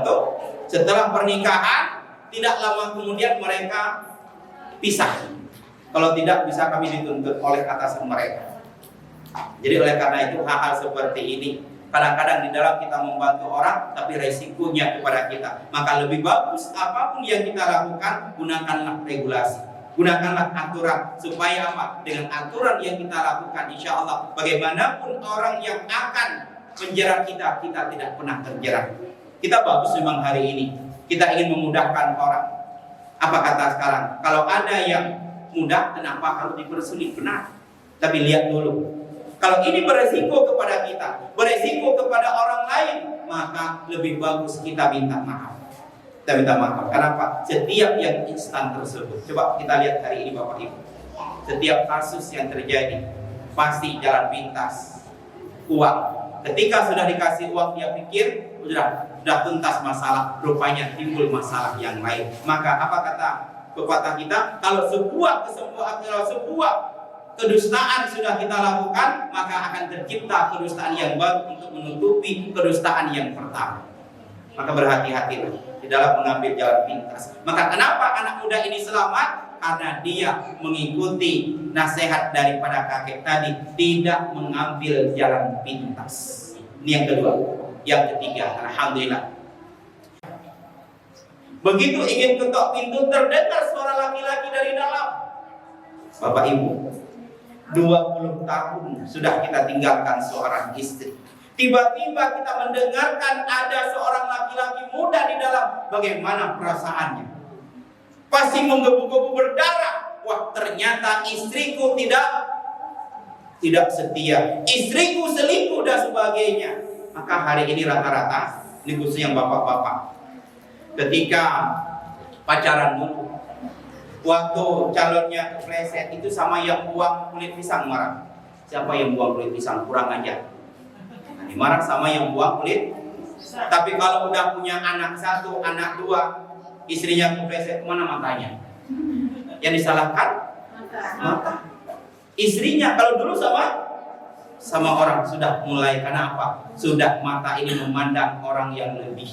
untung. Setelah pernikahan, tidak lama kemudian mereka pisah. Kalau tidak, bisa kami dituntut oleh atasan mereka. Jadi oleh karena itu hal-hal seperti ini kadang-kadang di dalam kita membantu orang, tapi resikonya kepada kita. Maka lebih bagus apapun yang kita lakukan, gunakanlah regulasi, gunakanlah aturan, supaya apa? Dengan aturan yang kita lakukan, insya Allah bagaimanapun orang yang akan menjerat kita, kita tidak pernah terjerat. Kita bagus memang hari ini, kita ingin memudahkan orang. Apa kata sekarang? Kalau ada yang mudah, kenapa harus dipersulit? Benar. Tapi lihat dulu, kalau ini beresiko kepada kita, beresiko kepada orang lain, maka lebih bagus kita minta maaf. Kita minta maaf. Kenapa? Setiap yang instan tersebut, coba kita lihat hari ini Bapak Ibu, setiap kasus yang terjadi pasti jalan pintas uang. Ketika sudah dikasih uang, dia pikir sudah tuntas masalah, rupanya timbul masalah yang lain. Maka apa kata pepatah kita? Kalau sebuah kedustaan sudah kita lakukan, maka akan tercipta kedustaan yang baru untuk menutupi kedustaan yang pertama. Maka berhati-hatilah di dalam mengambil jalan pintas. Maka kenapa anak muda ini selamat? Karena dia mengikuti nasihat daripada kakek tadi, tidak mengambil jalan pintas. Ini yang kedua. Yang ketiga, alhamdulillah, begitu ingin ketok pintu, terdengar suara laki-laki dari dalam. Bapak Ibu, 20 tahun sudah kita tinggalkan seorang istri. Tiba-tiba kita mendengarkan ada seorang laki-laki muda di dalam. Bagaimana perasaannya? Pasti menggebu-gebu berdarah. Wah, ternyata istriku tidak setia, istriku selingkuh dan sebagainya. Maka hari ini rata-rata, ini khususnya yang bapak-bapak, ketika pacaran dulu, waktu calonnya kepleset, itu sama yang buang kulit pisang marah. Siapa yang buang kulit pisang? Kurang aja. Nah, marah sama yang buang kulit. Tapi kalau udah punya anak satu, anak dua, istrinya kepleset, mana matanya? Yang disalahkan mata. Istrinya. Kalau dulu sama orang sudah mulai, karena apa? Sudah mata ini memandang orang yang lebih.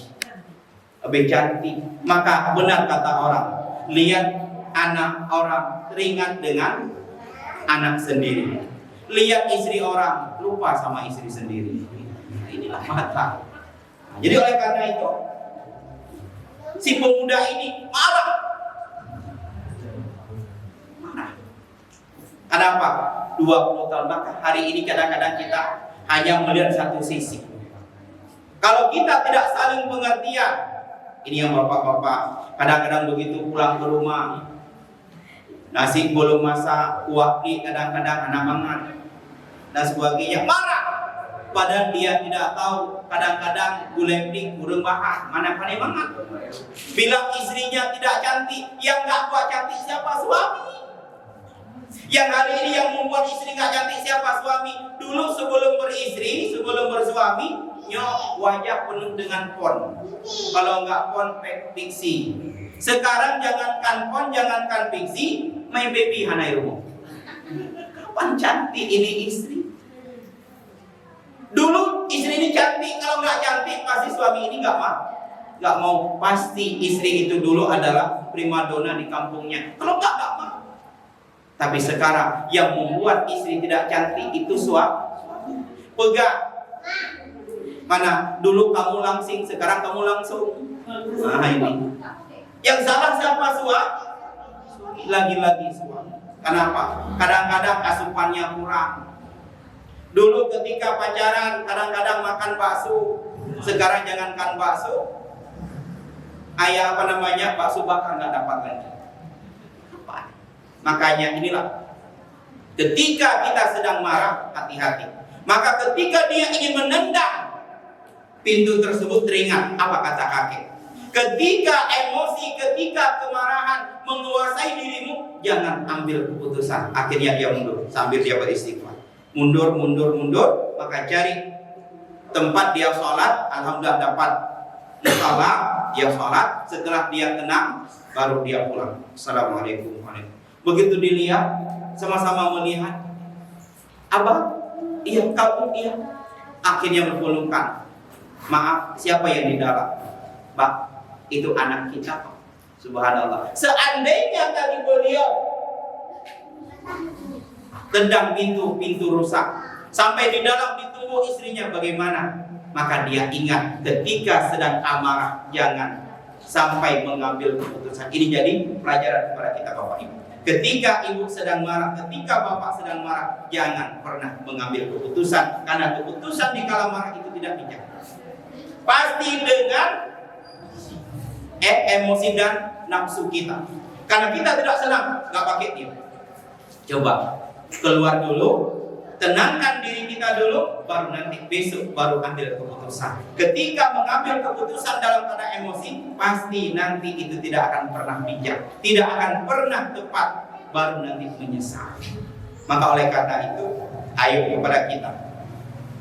lebih cantik. Maka benar kata orang, lihat anak orang teringat dengan anak sendiri. Lihat istri orang lupa sama istri sendiri. Inilah mata. Jadi oleh karena itu si pemuda ini marah. Kenapa? 20 tahun. Maka hari ini kadang-kadang kita hanya melihat satu sisi. Kalau kita tidak saling pengertian, ini yang bapak-bapak kadang-kadang begitu pulang ke rumah, nasi belum masak, kuah kadang-kadang anak mangan dan sebagainya, marah. Padahal dia tidak tahu kadang-kadang gulai pling kurang bahan, mana pandai mangan. Bilang istrinya tidak cantik, yang nggak buat cantik siapa? Suami. Yang hari ini yang membuat istri nggak cantik siapa? Suami. Dulu sebelum beristri, sebelum bersuami, nyok wajah penuh dengan pon. Kalau nggak pon, pixie. Sekarang jangankan pon, jangankan pixie, main baby hanai rumah. Kapan cantik ini istri? Dulu istri ini cantik, kalau nggak cantik pasti suami ini nggak mau. Pasti istri itu dulu adalah primadona di kampungnya. Kalau nggak mau. Tapi sekarang yang membuat istri tidak cantik itu suami. Pegang. Mana dulu kamu langsing, sekarang kamu langsung. Nah ini. Yang salah siapa? Suami. Lagi-lagi suami. Kenapa? Kadang-kadang asupannya kurang. Dulu ketika pacaran kadang-kadang makan bakso. Sekarang jangankan bakso, bakso bakar nggak dapat lagi. Makanya inilah, ketika kita sedang marah, hati-hati. Maka ketika dia ingin menendang pintu tersebut, teringat apa kata kakek. Ketika emosi, ketika kemarahan menguasai dirimu, jangan ambil keputusan. Akhirnya dia mundur sambil dia beristighfar. Mundur, maka cari tempat dia sholat. Alhamdulillah dapat musola, dia sholat. Setelah dia tenang, baru dia pulang. Assalamualaikum. Begitu dilihat, sama-sama melihat, abang, iya, kamu, iya. Akhirnya berpelukan. Maaf, siapa yang di dalam? Pak, itu anak kita, Pak. Subhanallah. Seandainya tadi beliau tendang pintu rusak, sampai di dalam ditunggu istrinya bagaimana? Maka dia ingat ketika sedang amarah, jangan sampai mengambil keputusan. Ini jadi pelajaran kepada kita Bapak Ibu. Ketika ibu sedang marah, ketika bapak sedang marah, jangan pernah mengambil keputusan, karena keputusan di kala marah itu tidak bijak. Pasti dengan emosi dan nafsu kita. Karena kita tidak senang, nggak pakai dia. Coba keluar dulu, tenangkan diri kita dulu, baru nanti besok baru ambil keputusan. Ketika mengambil keputusan dalam keadaan emosi, pasti nanti itu tidak akan pernah bijak, tidak akan pernah tepat, baru nanti menyesal. Maka oleh karena itu, ayo kepada kita,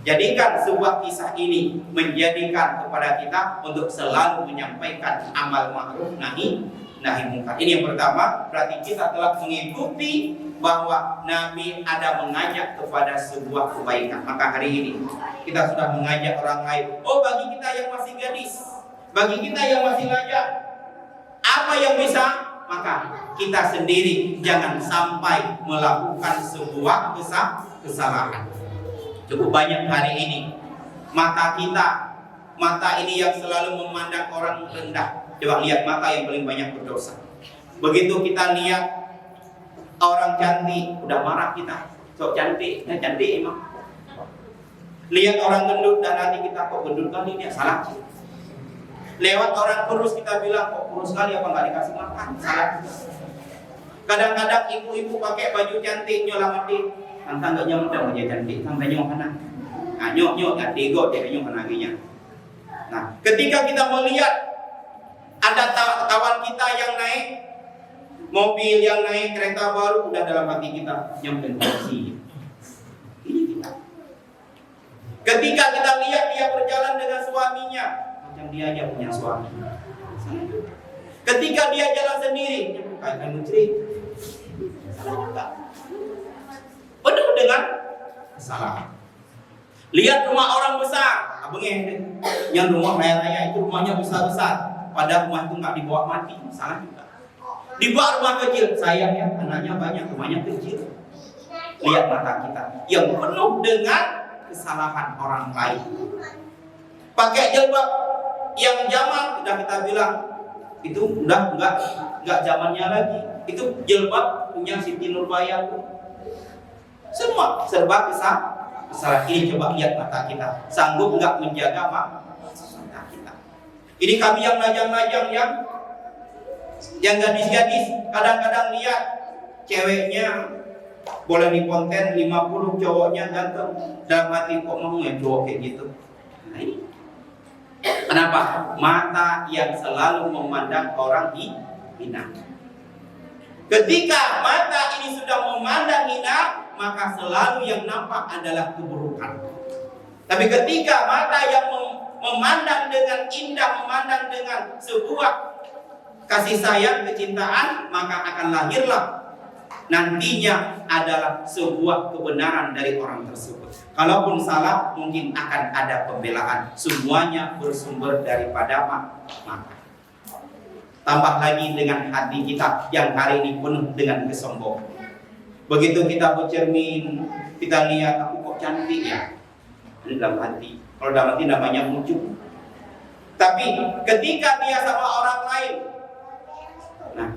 jadikan sebuah kisah ini menjadikan kepada kita untuk selalu menyampaikan amal ma'ruf nahi munkar. Ini yang pertama, berarti kita telah mengikuti bahwa Nabi ada mengajak kepada sebuah kebaikan. Maka hari ini kita sudah mengajak orang lain. Oh, bagi kita yang masih gadis, bagi kita yang masih lajang, apa yang bisa? Maka kita sendiri jangan sampai melakukan sebuah kesalahan. Cukup banyak hari ini mata kita, mata ini yang selalu memandang orang rendah. Coba lihat mata yang paling banyak berdosa. Begitu kita lihat orang cantik, udah marah kita. Sok cantik, cantik emang. Lihat orang gendut dan hati kita, kok gendut kali dia, salah. Lewat orang kurus kita bilang, kok kurus kali, apa nggak dikasih makan, salah. Kadang-kadang ibu-ibu pakai baju cantik, nyolamat di, tante nggak nyaman dah baju cantik, tante nyok mana? Nah, nyok nggak digo, dia nyok naginya. Nah, ketika kita melihat ada kawan kita yang naik mobil, yang naik kereta baru, udah dalam hati kita nyampein kursi. Ini kita. Ketika kita lihat dia berjalan dengan suaminya, macam dia aja punya suami. Ketika dia jalan sendiri, kayak menteri. Penuh dengan kesalahan. Lihat rumah orang besar, abang yang rumah raya-raya itu rumahnya besar-besar. padahal rumah itu nggak dibawa mati, salah juga. Dibawa rumah kecil, sayangnya anaknya banyak, rumahnya kecil. Lihat mata kita yang penuh dengan kesalahan orang lain. Pakai jilbab yang zaman sudah kita bilang itu udah nggak zamannya lagi. Itu jilbab punya Siti Nurbaya. Semua serba kesalahan. Ini coba lihat mata kita, sanggup nggak menjaga mata kita. Ini kami yang lajang-lajang yang gadis-gadis kadang-kadang lihat ceweknya boleh di konten 50, cowoknya ganteng, dalam hati kok mau ya cowok kayak gitu. Nah, ini kenapa? Mata yang selalu memandang orang hina. Ketika mata ini sudah memandang hina, maka selalu yang nampak adalah keburukan. Tapi ketika mata yang memandang dengan indah, memandang dengan sebuah kasih sayang, kecintaan, maka akan lahirlah nantinya adalah sebuah kebenaran dari orang tersebut. Kalaupun salah, mungkin akan ada pembelaan. Semuanya bersumber daripada mata. Tambah lagi dengan hati kita yang hari ini penuh dengan kesombongan. Begitu kita bercermin, kita lihat, aku kok cantik ya. Ini dalam hati. Kalau dalam hati namanya muncul. Tapi ketika dia sama orang lain, nah,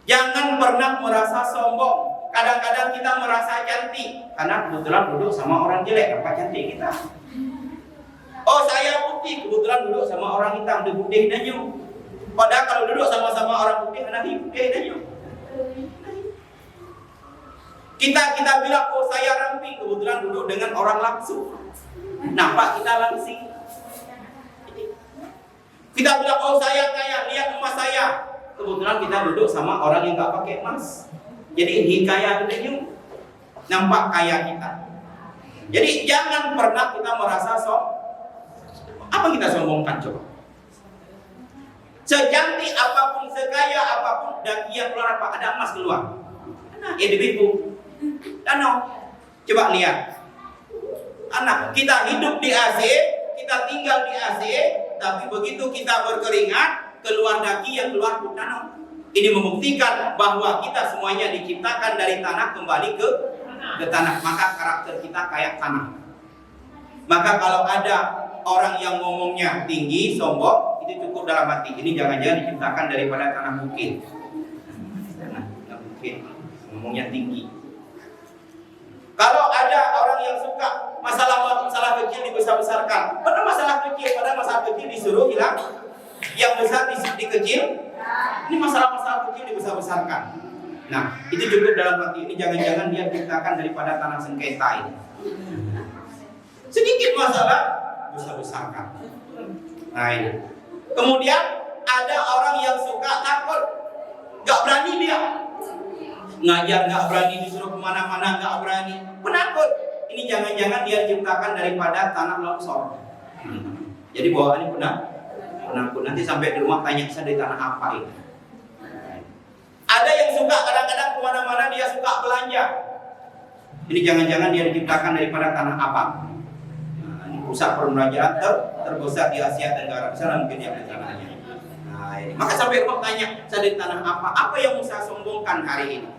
jangan pernah merasa sombong. Kadang-kadang kita merasa cantik karena kebetulan duduk sama orang jelek. Apa cantik kita? Oh, saya putih, kebetulan duduk sama orang hitam, dia putih danyu. Padahal kalau duduk sama-sama orang putih, anak putih danyu. Kita bilang, oh saya ramping, kebetulan duduk dengan orang langsung. Nampak kita langsing. Kita bilang, oh saya kaya, lihat emas saya. Kebetulan kita duduk sama orang yang nggak pakai emas. Jadi hikayat itu nampak kaya kita. Jadi jangan pernah kita merasa apa kita sombongkan coba. Secantik apapun, sekaya apapun, dan dia keluar apa? Ada emas keluar. Nah, ya ditipu. Danau. Coba lihat. Anak kita hidup di AC, kita tinggal di AC, tapi begitu kita berkeringat, keluar daki yang keluar danau. Ini membuktikan bahwa kita semuanya diciptakan dari tanah kembali ke tanah. Maka karakter kita kayak tanah. Maka kalau ada orang yang ngomongnya tinggi, sombong, itu cukup dalam hati. Ini jangan-jangan diciptakan daripada tanah bukit. Tanah bukit, ngomongnya tinggi. Kalau ada orang yang suka masalah kecil dibesar-besarkan, padahal masalah kecil, disuruh hilang, yang besar dikecil. Ini masalah-masalah kecil dibesar-besarkan. Nah, itu cukup dalam hati. Ini jangan-jangan dia ciptakan daripada tanah sengketa ini. Sedikit masalah besar-besarkan. Nah ini. Kemudian ada orang yang suka takut, gak berani dia ngajar, gak berani disuruh kemana-mana, gak berani, penakut. Ini jangan-jangan dia ciptakan daripada tanah longsor. Jadi bawaannya penakut. Nanti sampai di rumah tanya, saya dari tanah apa ini? Ada yang suka kadang-kadang kemana-mana dia suka belanja. Ini jangan-jangan dia diciptakan daripada tanah apa? Nah, ini pusat perbelanjaan terbesar di Asia Tenggara. Sana mungkin yang di tanahnya. Nah, ini. Maka sampai rumah tanya, saya dari tanah apa? Apa yang mau saya sombongkan hari ini?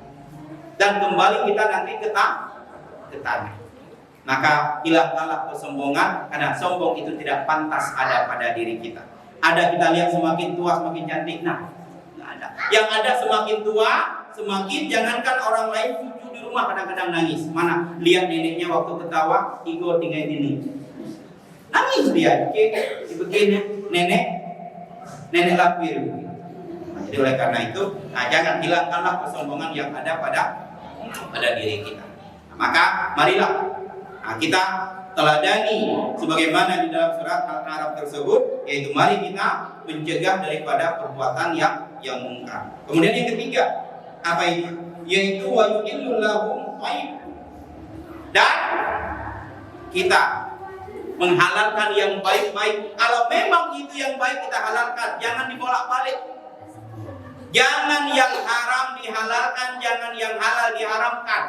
Dan kembali kita nanti ke tanah. Maka hilangkanlah kesombongan, karena sombong itu tidak pantas ada pada diri kita. Ada kita lihat semakin tua semakin cantik, nah nggak ada. Yang ada semakin tua, semakin jangankan orang lain, cucu di rumah kadang-kadang nangis. Mana lihat neneknya waktu ketawa, Igo tinggal ini, nangis dia. Begini nenek lapir. Nah, jadi oleh karena itu, jangan hilangkanlah kesombongan yang ada pada diri kita. Nah, maka marilah kita teladani sebagaimana di dalam surat Al-A'raf tersebut, yaitu mari kita mencegah daripada perbuatan yang mungkar. Kemudian yang ketiga, apa itu? Yaitu wa yuhillu lahum thayyib. Dan kita menghalalkan yang baik-baik. Kalau memang itu yang baik kita halalkan, jangan dibolak-balik. Jangan yang haram dihalalkan, jangan yang halal diharamkan.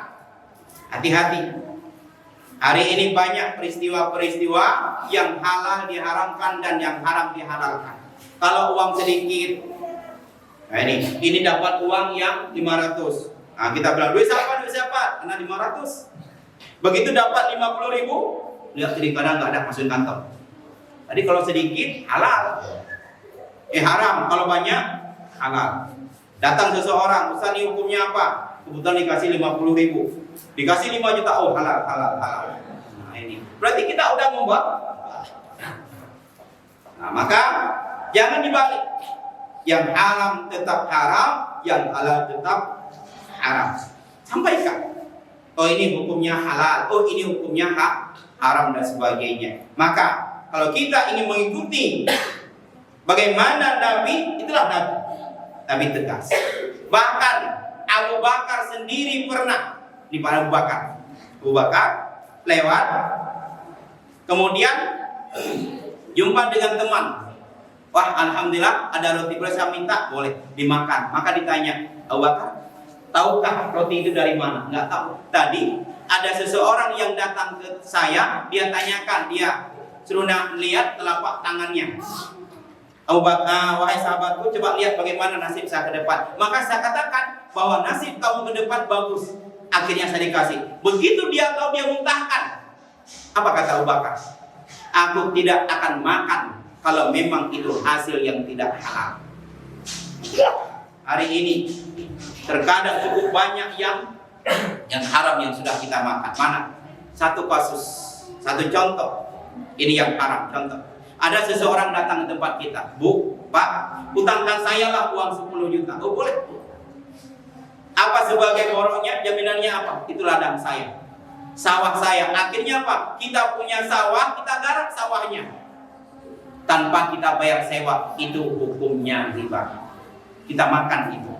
Hati-hati. Hari ini banyak peristiwa-peristiwa yang halal diharamkan dan yang haram dihalalkan. Kalau uang sedikit, nah ini dapat uang yang 500. Nah, kita bilang duit siapa? Karena 500. Begitu dapat 50.000, lihat kiri kanan nggak ada, masukin kantong. Tadi kalau sedikit halal, haram. Kalau banyak halal. Datang seseorang, Ustaz ini hukumnya apa? Kebetulan dikasih 50.000, dikasih 5 juta, oh halal. Nah ini berarti kita udah membuat. Nah maka jangan dibalik. Yang haram tetap haram, yang halal tetap haram. Sampaikan. Oh ini hukumnya halal, oh ini hukumnya haram dan sebagainya. Maka kalau kita ingin mengikuti bagaimana Nabi, itulah Nabi. Nabi tegas. Bahkan Abu Bakar sendiri pernah di Abu Bakar lewat, kemudian jumpa dengan teman. Wah, alhamdulillah ada roti, boleh saya minta? Boleh, dimakan. Maka ditanya, Abu Bakar, tahukah roti itu dari mana? Enggak tahu. Tadi ada seseorang yang datang ke saya, dia tanyakan, dia suruh lihat telapak tangannya. Abu Bakar, wahai sahabatku, coba lihat bagaimana nasib saya ke depan. Maka saya katakan bahwa nasib kamu ke depan bagus. Akhirnya saya dikasih. Begitu dia tahu, dia muntahkan. Apa kata Abu Bakar? Aku tidak akan makan kalau memang itu hasil yang tidak halal. Hari ini terkadang cukup banyak yang haram yang sudah kita makan. Mana? Satu kasus, satu contoh. Ini yang haram, contoh. Ada seseorang datang ke tempat kita, Bu, Pak, utangkan saya lah uang 10 juta. Oh boleh. Apa sebagai boroknya? Jaminannya apa? Itu ladang saya, sawah saya. Akhirnya apa? Kita punya sawah, kita garap sawahnya tanpa kita bayar sewa. Itu hukumnya riba. Kita makan itu.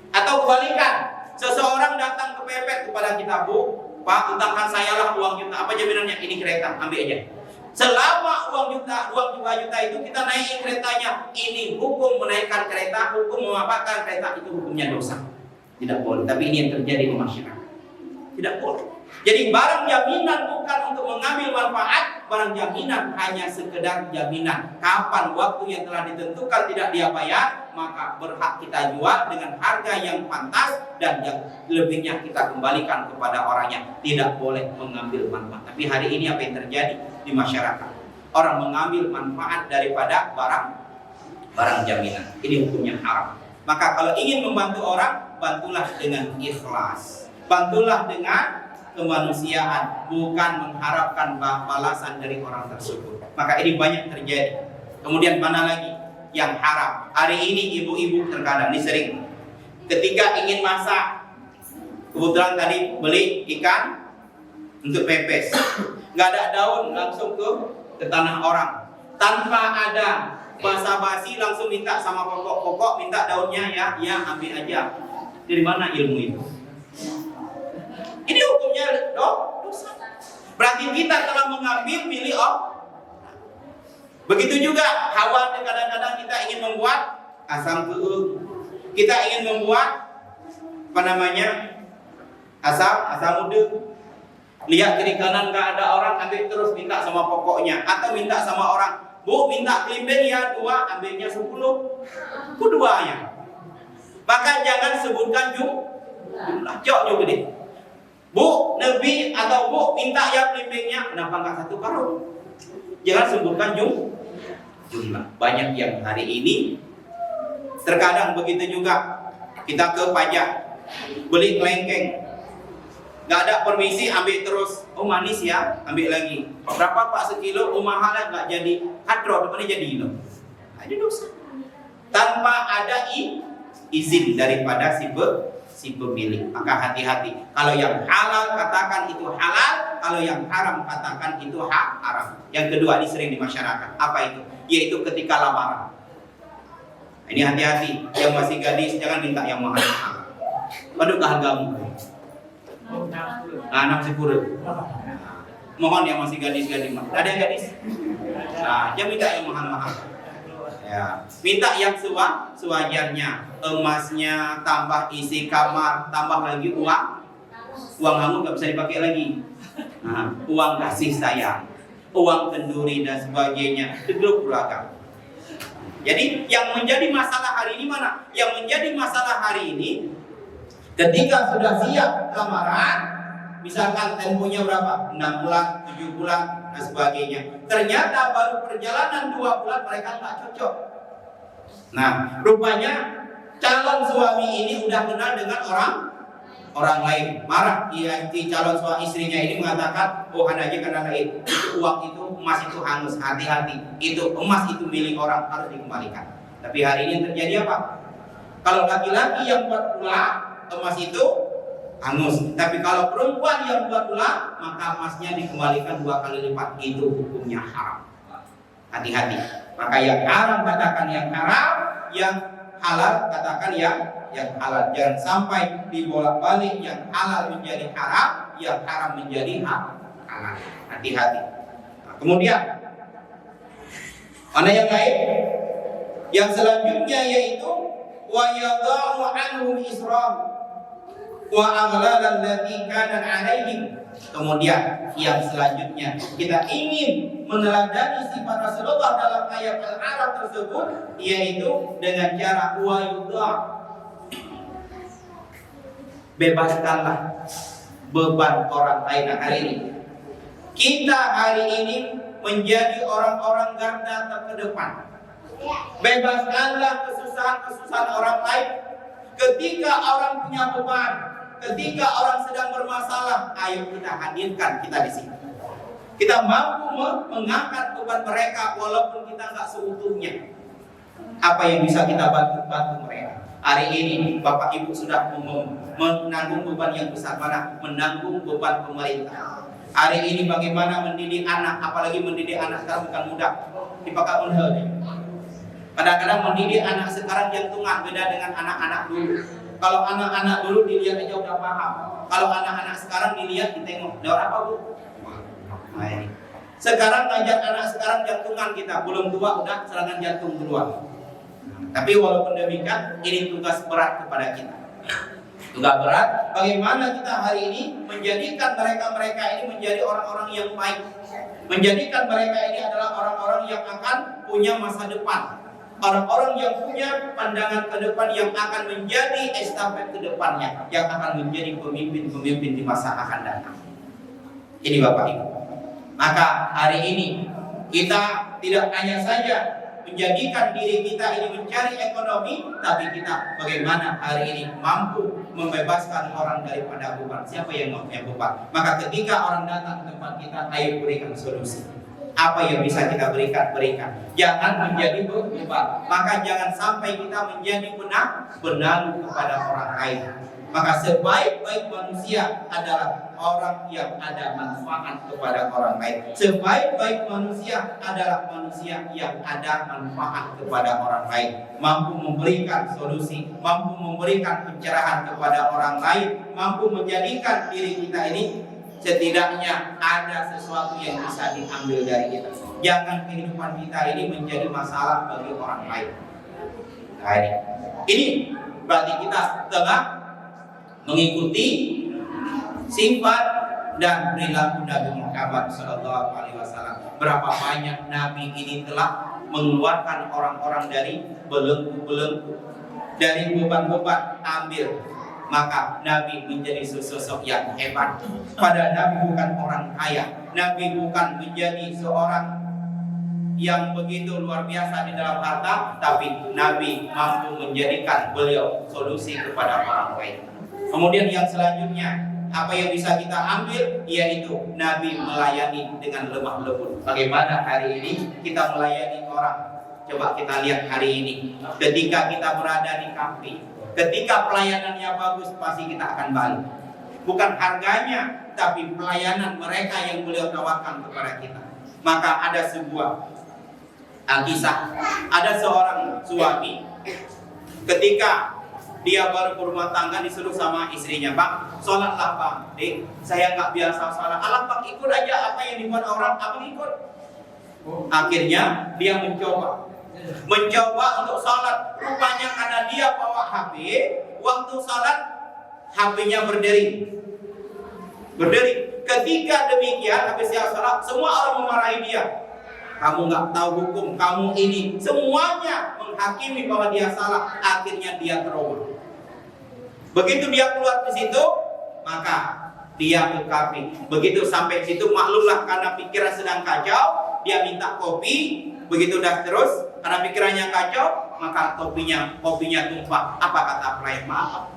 Atau kebalikan, seseorang datang kepepet kepada kita, Bu, Pak, utangkan saya lah uang juta. Apa jaminannya? Ini kereta, ambil aja. Selama uang 2 juta itu kita naik keretanya, ini hukum menaikkan kereta, hukum memaparkan kereta, itu hukumnya dosa. Tidak boleh. Tapi ini yang terjadi di masyarakat. Tidak boleh. Jadi barang jaminan bukan untuk mengambil manfaat, barang jaminan hanya sekedar jaminan. Kapan waktu yang telah ditentukan tidak dia bayar, maka berhak kita jual dengan harga yang pantas, dan yang lebihnya kita kembalikan kepada orangnya. Tidak boleh mengambil manfaat. Tapi hari ini apa yang terjadi di masyarakat? Orang mengambil manfaat daripada barang jaminan. Ini hukumnya haram. Maka kalau ingin membantu orang, bantulah dengan ikhlas. Bantulah dengan kemanusiaan, bukan mengharapkan balasan dari orang tersebut. Maka ini banyak terjadi. Kemudian mana lagi yang haram? Hari ini ibu-ibu terkadang disering ketika ingin masak, kebetulan tadi beli ikan untuk pepes, nggak ada daun, langsung ke tanah orang tanpa ada basa-basi, langsung minta sama pokok-pokok, minta daunnya ya ambil aja. Dari mana ilmu itu? Ini hukumnya dosa. Berarti kita telah mengambil milik Allah. Begitu juga hawa, kadang-kadang kita ingin membuat asam keung. Kita ingin membuat asam udeg. Lihat kiri kanan nggak ada orang, ambil terus, minta sama pokoknya. Atau minta sama orang, Bu, minta kelimbing ya 2, ambilnya 10. Keduanya. Maka jangan sebutkan jumlah. Jauh gede. Bu, Nabi atau Bu, minta ya kelimbingnya. Kenapa nggak 1 karung? Jangan sebutkan jumlah. Banyak yang hari ini terkadang begitu juga. Kita ke pajak, beli kelengkeng, nggak ada permisi, ambil terus. Oh manis ya, ambil lagi. Berapa Pak sekilo? Oh mahal, nggak jadi hadro, depannya jadi kilo. Ada dosa. Tanpa ada izin daripada si pemilik. Maka hati-hati. Kalau yang halal katakan itu halal, kalau yang haram katakan itu haram. Yang kedua, ini sering di masyarakat. Apa itu? Yaitu ketika lamaran. Ini hati-hati. Yang masih gadis jangan minta yang mahal-mahal. Waduh, hargamu. Anak sepuluh. Mohon yang masih gadis-gadis. Ada yang gadis? Nah, jangan minta yang mahal-mahal. Ya, minta yang sewajarnya. Emasnya, tambah isi kamar, tambah lagi uang kamu nggak bisa dipakai lagi. Nah, uang kasih sayang, uang kenduri dan sebagainya, itu beragam. Jadi yang menjadi masalah hari ini mana? Yang menjadi masalah hari ini ketika sudah siap lamaran, misalkan temponya berapa? 6 bulan, 7 bulan, dan sebagainya. Ternyata baru perjalanan 2 bulan mereka nggak cocok. Nah, rupanya calon suami ini udah kenal dengan orang lain. Marah si calon suami istrinya ini mengatakan, oh aja karena lain. Itu uang itu, emas itu hangus, hati-hati. Itu emas itu milik orang, harus dikembalikan. Tapi hari ini terjadi apa? Kalau laki-laki yang buat pula emas itu hangus. Tapi kalau perempuan yang buat pula, maka emasnya dikembalikan 2 kali lipat. Itu hukumnya haram. Hati-hati. Maka yang haram katakan yang haram, yang halal katakan yang halal. Jangan sampai dibolak-balik yang halal menjadi haram, yang haram menjadi halal. Hati-hati. Nah, kemudian mana yang lain? Yang selanjutnya yaitu wa yadha'u anhum israhum wa aghlalan allati kanat 'alaihim. Kemudian yang selanjutnya kita ingin meneladani sifat Rasulullah dalam ayat Al-A'raf tersebut, yaitu dengan cara wa yudha', bebaskanlah beban orang lain. Hari ini kita menjadi orang-orang garda terdepan. Bebaskanlah kesusahan orang lain. Ketika orang punya beban, ketika orang sedang bermasalah, ayo kita hadirkan kita di sini. Kita mampu mengangkat beban mereka walaupun kita nggak seutuhnya. Apa yang bisa kita bantu mereka? Hari ini Bapak Ibu sudah menanggung beban yang besar, mana menanggung beban pemerintah. Hari ini bagaimana mendidik anak, apalagi mendidik anak sekarang bukan mudah. Dipakai unhelnya. Kadang-kadang mendidik anak sekarang jantungan, beda dengan anak-anak dulu. Kalau anak-anak dulu dilihat aja udah paham. Kalau anak-anak sekarang dilihat ditengok, "Daur apa, Bu?" Nah, ini. Sekarang ngajak anak sekarang jantungan kita, belum tua udah serangan jantung duluan. Tapi walaupun demikian, ini tugas berat kepada kita. Tugas berat, bagaimana kita hari ini menjadikan mereka-mereka ini menjadi orang-orang yang baik. Menjadikan mereka ini adalah orang-orang yang akan punya masa depan. Orang-orang yang punya pandangan ke depan, yang akan menjadi estafet ke depannya, yang akan menjadi pemimpin-pemimpin di masa akan datang. Ini Bapak Ibu. Maka hari ini kita tidak hanya saja menjadikan diri kita ini mencari ekonomi, tapi kita bagaimana hari ini mampu membebaskan orang daripada beban. Siapa yang mau beban? Maka ketika orang datang ke tempat kita, ayo berikan solusi. Apa yang bisa kita berikan? Jangan menjadi beban. Maka jangan sampai kita menjadi benalu kepada orang lain. Maka sebaik-baik manusia adalah orang yang ada manfaat kepada orang lain. Sebaik-baik manusia adalah manusia yang ada manfaat kepada orang lain. Mampu memberikan solusi, mampu memberikan pencerahan kepada orang lain, mampu menjadikan diri kita ini setidaknya ada sesuatu yang bisa diambil dari kita. Jangan kehidupan kita ini menjadi masalah bagi orang lain. Nah, ini berarti kita tengah mengikuti sifat dan perilaku Nabi Muhammad SAW. Berapa banyak Nabi ini telah mengeluarkan orang-orang dari belenggu-belenggu, dari beban-beban, ambil. Maka Nabi menjadi sosok yang hebat. Padahal Nabi bukan orang kaya. Nabi bukan menjadi seorang yang begitu luar biasa di dalam harta, tapi Nabi mampu menjadikan beliau solusi kepada orang lain. Kemudian yang selanjutnya, apa yang bisa kita ambil, yaitu Nabi melayani dengan lemah lembut. Bagaimana hari ini kita melayani orang? Coba kita lihat hari ini. Ketika kita berada di kafe, ketika pelayanannya bagus, pasti kita akan balik. Bukan harganya, tapi pelayanan mereka yang beliau tawarkan kepada kita. Maka ada sebuah kisah. Ada seorang suami, ketika dia baru berumah tangga disuruh sama istrinya, "Bang, sholatlah Bang. Dek, saya nggak biasa sholat." "Alah Bang, ikut aja apa yang dibuat orang, Abang ikut." Akhirnya dia mencoba untuk sholat. Rupanya karena dia bawa HP, waktu sholat HP-nya berdering. Ketika demikian, habis dia sholat, semua orang memarahi dia. kamu nggak tahu hukum, kamu ini, semuanya menghakimi bahwa dia salah. Akhirnya dia trauma. Begitu dia keluar di situ, maka dia ke kafe. Begitu sampai situ, maklumlah karena pikiran sedang kacau, dia minta kopi. Begitu udah terus, karena pikirannya kacau, maka kopinya tumpah. Apa kata pelayan? Maaf,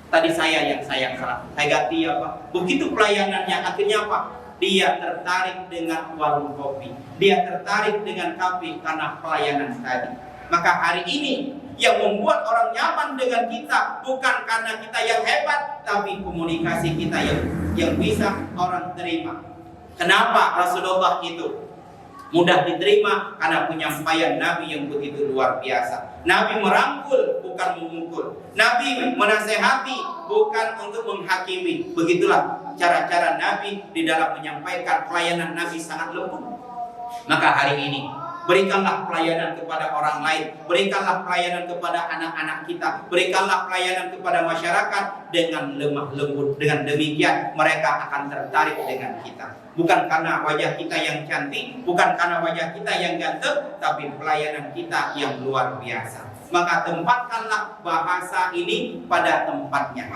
tadi saya yang salah. Saya ganti ya Pak. Begitu pelayanannya, akhirnya apa? Dia tertarik dengan warung kopi. Dia tertarik dengan kafe karena pelayanan tadi. Maka hari ini yang membuat orang nyaman dengan kita bukan karena kita yang hebat, tapi komunikasi kita yang bisa orang terima. Kenapa Rasulullah itu mudah diterima? Karena penyampaian Nabi yang begitu luar biasa. Nabi merangkul, bukan memukul. Nabi menasehati, bukan untuk menghakimi. Begitulah cara-cara Nabi di dalam menyampaikan. Pelayanan Nabi sangat lembut. Maka hari ini berikanlah pelayanan kepada orang lain, berikanlah pelayanan kepada anak-anak kita, berikanlah pelayanan kepada masyarakat dengan lemah lembut. Dengan demikian mereka akan tertarik dengan kita. Bukan karena wajah kita yang cantik, bukan karena wajah kita yang ganteng, tapi pelayanan kita yang luar biasa. Maka tempatkanlah bahasa ini pada tempatnya.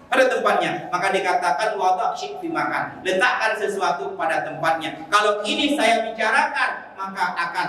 Pada tempatnya. Maka dikatakan wada' syikfi makan. Letakkan sesuatu pada tempatnya. Kalau ini saya bicarakan, maka akan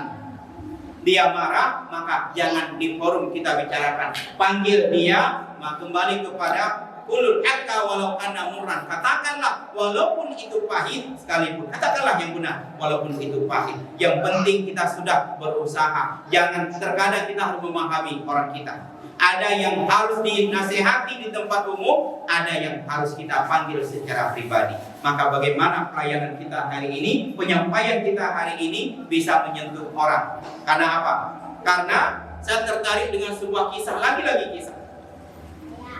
dia marah, maka jangan di forum kita bicarakan. Panggil dia, maka kembali kepada ulul hakka walau kana murran. Katakanlah walaupun itu pahit sekalipun. Katakanlah yang benar walaupun itu pahit. Yang penting kita sudah berusaha. Jangan terkadang kita harus memahami orang kita. Ada yang harus dinasehati di tempat umum, ada yang harus kita panggil secara pribadi. Maka bagaimana pelayanan kita hari ini, penyampaian kita hari ini bisa menyentuh orang. Karena apa? Karena saya tertarik dengan sebuah kisah, lagi-lagi kisah.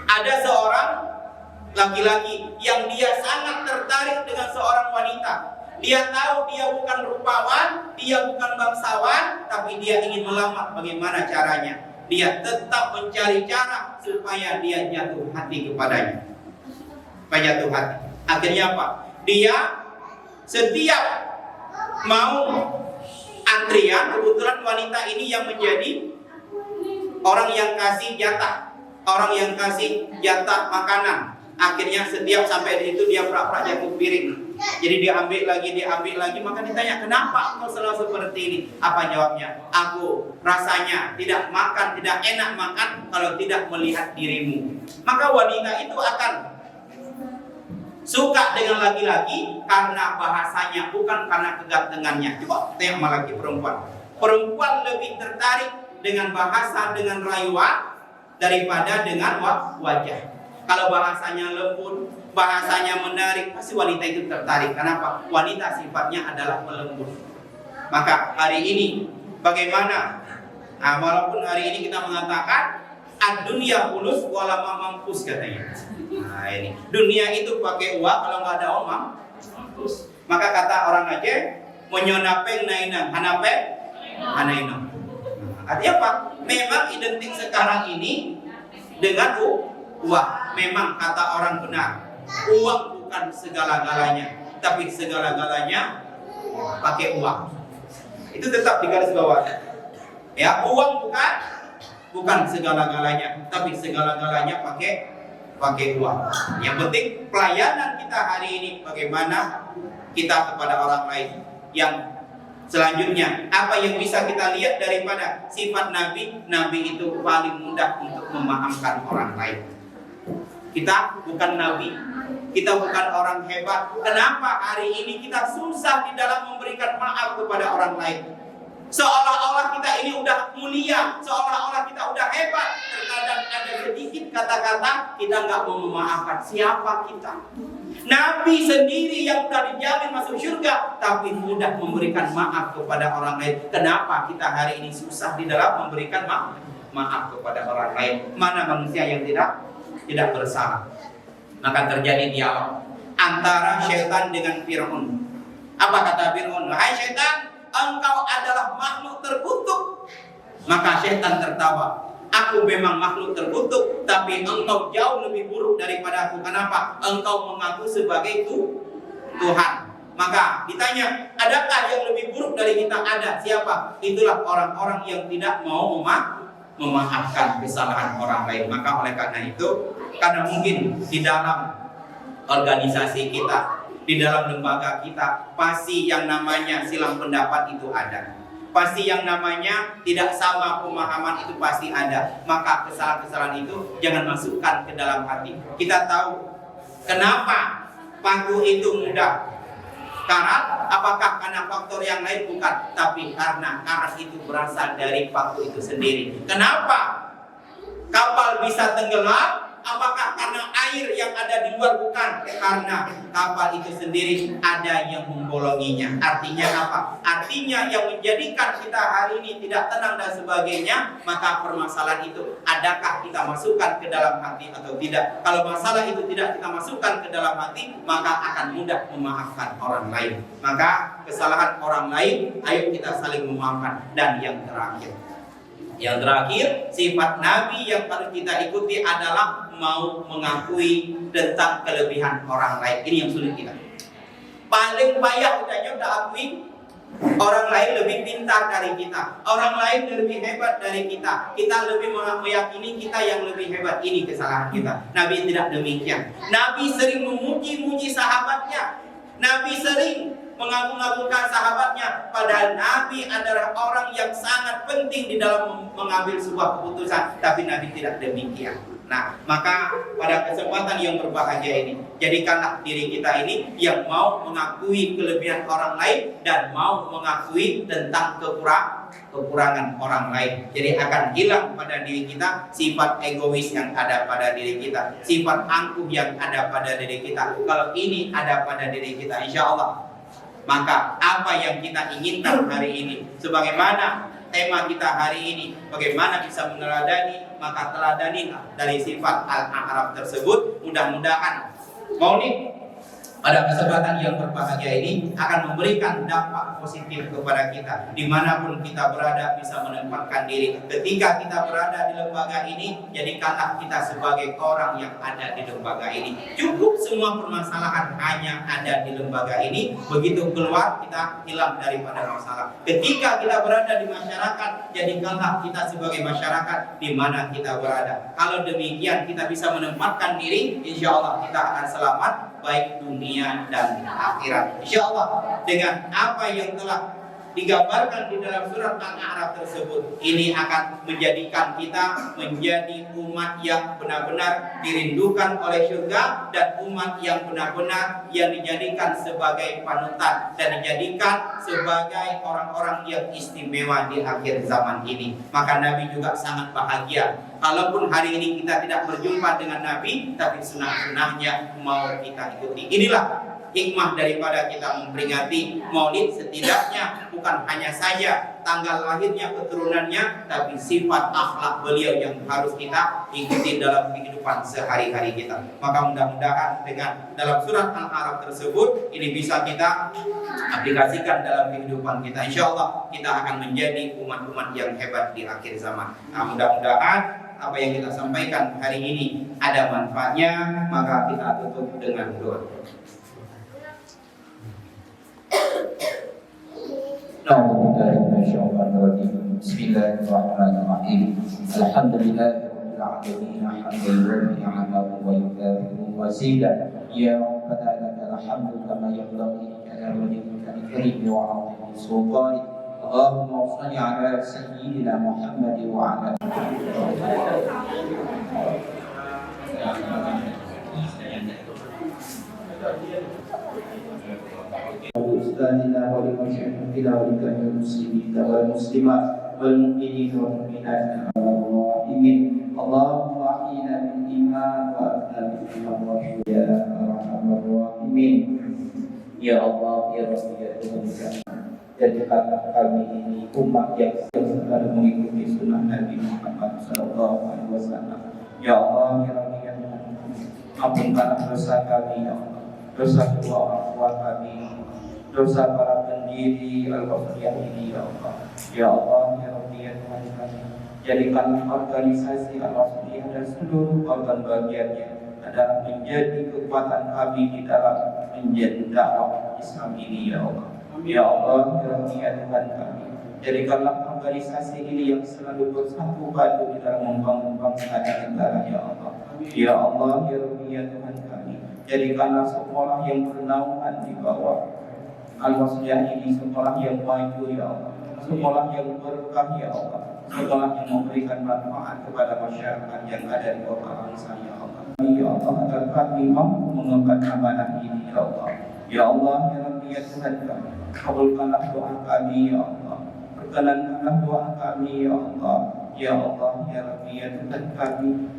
Ada seorang laki-laki yang dia sangat tertarik dengan seorang wanita. Dia tahu dia bukan rupawan, dia bukan bangsawan, tapi dia ingin melamar. Bagaimana caranya? Dia tetap mencari cara supaya dia jatuh hati kepadanya. Supaya jatuh hati. Akhirnya apa? Dia setiap mau antrian, kebetulan wanita ini yang menjadi orang yang kasih jatah, orang yang kasih jatah makanan. Akhirnya setiap sampai di situ dia pura-pura jatuh piring. Jadi diambil lagi, maka ditanya, kenapa engkau selalu seperti ini? Apa jawabnya? Aku rasanya tidak makan, tidak enak makan kalau tidak melihat dirimu. Maka wanita itu akan suka dengan laki-laki karena bahasanya, bukan karena kegantengannya. Coba tengok lagi perempuan. Perempuan lebih tertarik dengan bahasa, dengan rayuan daripada dengan wajah. Kalau bahasanya lembut, bahasanya menarik, pasti wanita itu tertarik. Kenapa? Wanita sifatnya adalah melembut. Maka hari ini bagaimana? Walaupun hari ini kita mengatakan ad-dunya ulus wala mampus katanya. Nah ini dunia itu pakai uang, kalau nggak ada uang mampus. Maka kata orang Aceh, menyonapeng nainang, hanapeng hanainang. Artinya apa? Memang identik sekarang ini dengan uang. Memang kata orang benar, uang bukan segala-galanya, tapi segala-galanya pakai uang. Itu tetap digarisbawahi. Ya, uang bukan segala-galanya, tapi segala-galanya pakai uang. Yang penting pelayanan kita hari ini bagaimana kita kepada orang lain. Yang selanjutnya, apa yang bisa kita lihat daripada sifat Nabi? Nabi itu paling mudah untuk memaafkan orang lain. Kita bukan nabi, kita bukan orang hebat. Kenapa hari ini kita susah di dalam memberikan maaf kepada orang lain? Seolah-olah kita ini udah mulia, seolah-olah kita udah hebat. Terkadang ada sedikit kata-kata kita nggak mau memaafkan. Siapa kita? Nabi sendiri yang sudah dijamin masuk surga, tapi mudah memberikan maaf kepada orang lain. Kenapa kita hari ini susah di dalam memberikan maaf kepada orang lain? Mana manusia yang tidak bersalah? Maka terjadi dialog antara syaitan dengan Fir'aun. Apa kata Fir'aun? Hai syaitan, engkau adalah makhluk terkutuk. Maka syaitan tertawa. Aku memang makhluk terkutuk, tapi engkau jauh lebih buruk daripada aku. Kenapa? Engkau mengaku sebagai Tuhan. Maka ditanya, adakah yang lebih buruk dari kita? Ada. Siapa? Itulah orang-orang yang tidak mau memaafkan kesalahan orang lain. Maka oleh karena itu, karena mungkin di dalam organisasi kita, di dalam lembaga kita, pasti yang namanya silang pendapat itu ada. Pasti yang namanya tidak sama pemahaman itu pasti ada. Maka kesalahan-kesalahan itu jangan masukkan ke dalam hati. Kita tahu kenapa paku itu mudah karat, apakah karena faktor yang lain? Bukan, tapi karena karat itu berasal dari paku itu sendiri. Kenapa kapal bisa tenggelam? Apakah karena air yang ada di luar? Bukan, karena kapal itu sendiri ada yang membolonginya. Artinya apa? Artinya yang menjadikan kita hari ini tidak tenang dan sebagainya. Maka permasalahan itu, adakah kita masukkan ke dalam hati atau tidak? Kalau masalah itu tidak kita masukkan ke dalam hati, maka akan mudah memaafkan orang lain. Maka kesalahan orang lain, ayo kita saling memaafkan. Dan yang terakhir, sifat Nabi yang harus kita ikuti adalah mau mengakui tentang kelebihan orang lain. Ini yang sulit kita. Paling payah udah akui orang lain lebih pintar dari kita, orang lain lebih hebat dari kita. Kita lebih meyakini kita yang lebih hebat. Ini kesalahan kita. Nabi tidak demikian. Nabi sering memuji-muji sahabatnya. Nabi sering mengagung-agungkan sahabatnya, padahal Nabi adalah orang yang sangat penting di dalam mengambil sebuah keputusan, tapi Nabi tidak demikian. Nah, maka pada kesempatan yang berbahagia ini, jadikanlah diri kita ini yang mau mengakui kelebihan orang lain dan mau mengakui tentang kekurangan orang lain. Jadi akan hilang pada diri kita sifat egois yang ada pada diri kita, sifat angkuh yang ada pada diri kita. Kalau ini ada pada diri kita, insya Allah, maka apa yang kita inginkan hari ini, sebagaimana tema kita hari ini, bagaimana bisa meneladani, maka teladani dari sifat al-a'raf tersebut. Mudah-mudahan Maulid pada kesempatan yang berbahagia ini akan memberikan dampak positif kepada kita. Dimanapun kita berada bisa menempatkan diri. Ketika kita berada di lembaga ini, jadikanlah kita sebagai orang yang ada di lembaga ini. Cukup semua permasalahan hanya ada di lembaga ini. Begitu keluar kita hilang daripada masalah. Ketika kita berada di masyarakat, jadikanlah kita sebagai masyarakat di mana kita berada. Kalau demikian kita bisa menempatkan diri, insya Allah kita akan selamat baik dunia dan akhirat. Insya Allah dengan apa yang telah digambarkan di dalam surat Al-A'raf tersebut, ini akan menjadikan kita menjadi umat yang benar-benar dirindukan oleh surga dan umat yang benar-benar yang dijadikan sebagai panutan dan dijadikan sebagai orang-orang yang istimewa di akhir zaman ini. Maka Nabi juga sangat bahagia. Kalaupun hari ini kita tidak berjumpa dengan Nabi, tapi sunnah-sunnahnya mau kita ikuti. Inilah hikmah daripada kita memperingati Maulid. Setidaknya bukan hanya saja tanggal lahirnya, keturunannya, tapi sifat akhlak beliau yang harus kita ikuti dalam kehidupan sehari-hari kita. Maka mudah-mudahan dengan dalam surat Al-A'raf tersebut ini bisa kita aplikasikan dalam kehidupan kita. Insya Allah kita akan menjadi umat-umat yang hebat di akhir zaman. Nah, mudah-mudahan apa yang kita sampaikan hari ini ada manfaatnya. Maka kita tutup dengan doa. Bismillahirrahmanirrahim. Alhamdulillahirabbil alamin, hamdan yu'affi wa yukafi'u wasila. Ya Rabbana lakal hamdu kama yanbaghi li wajhika al-karim wa 'azimi sultanik. Allahumma shalli ala sayyidina Muhammad wa ala Ustazina wa limasyaikhina wa likal muslimin wal muslimat wal mu'minin wal mu'minat Amin. Allahumma ahyina bil iman wa atina bil iman ya arhamar rahimin. Ya Allah, ya Rasul, ya Tuhan kami, jadikanlah kami ini umat yang selalu mengikuti sunnah Nabi Muhammad SAW. Ya Allah, ya Rabbi, ya Tuhan, ampunkanlah dosa kami, ya Allah, dosa kedua orang tua kami, dosa para pendiri Al-Wasiyah ini, ya Allah. Ya Allah, ya Rabbi, ya Tuhan kami, jadikanlah organisasi Al-Wasiyah dan seluruh organ bagiannya adalah menjadi kekuatan kami di dalam menjadi dakwah Islam ini ya Allah. Ya Allah, ya Tuhan kami, jadikanlah organisasi ini yang selalu bersatu padu di dalam membangun bangsa dan negara ya Allah. Ya Allah, ya Rabbi, ya Tuhan kami, jadikanlah sekolah yang bernaungan di bawah Al-Wasliyah ini sekolah yang maju ya Allah, sekolah yang berkah ya Allah, sekolah yang memberikan manfaat kepada masyarakat yang ada di kota bangsa ya Allah. Ya Allah, agar kami mampu mengemban amanah ini ya Allah. Ya Allah, ya Rabbi, ya Tuhan kami, kabulkanlah doa kami ya Allah, perkenankanlah doa kami ya Allah. Ya Allah, ya Rabbi, ya Tuhan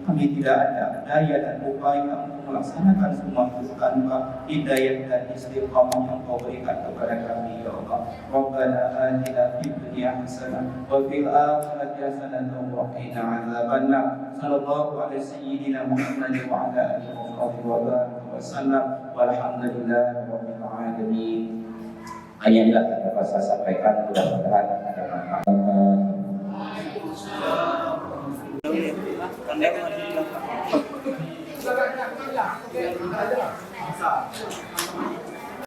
kami tidak ada daya dan upaya untuk melaksanakan semua itu tanpa hidayah dan istiqamah yang Kau berikan kepada kami ya Allah. Rabbana atina fid dunya hasanah wa fil akhirati hasanah wa qina adzabannar. Sallallahu alaihi sayyidina Muhammad wa ala alihi wa baraka wa sallam. Walhamdulillahi rabbil alamin. Hanya inilah yang dapat saya sampaikan, mudah-mudahan ada manfaat. Bisa.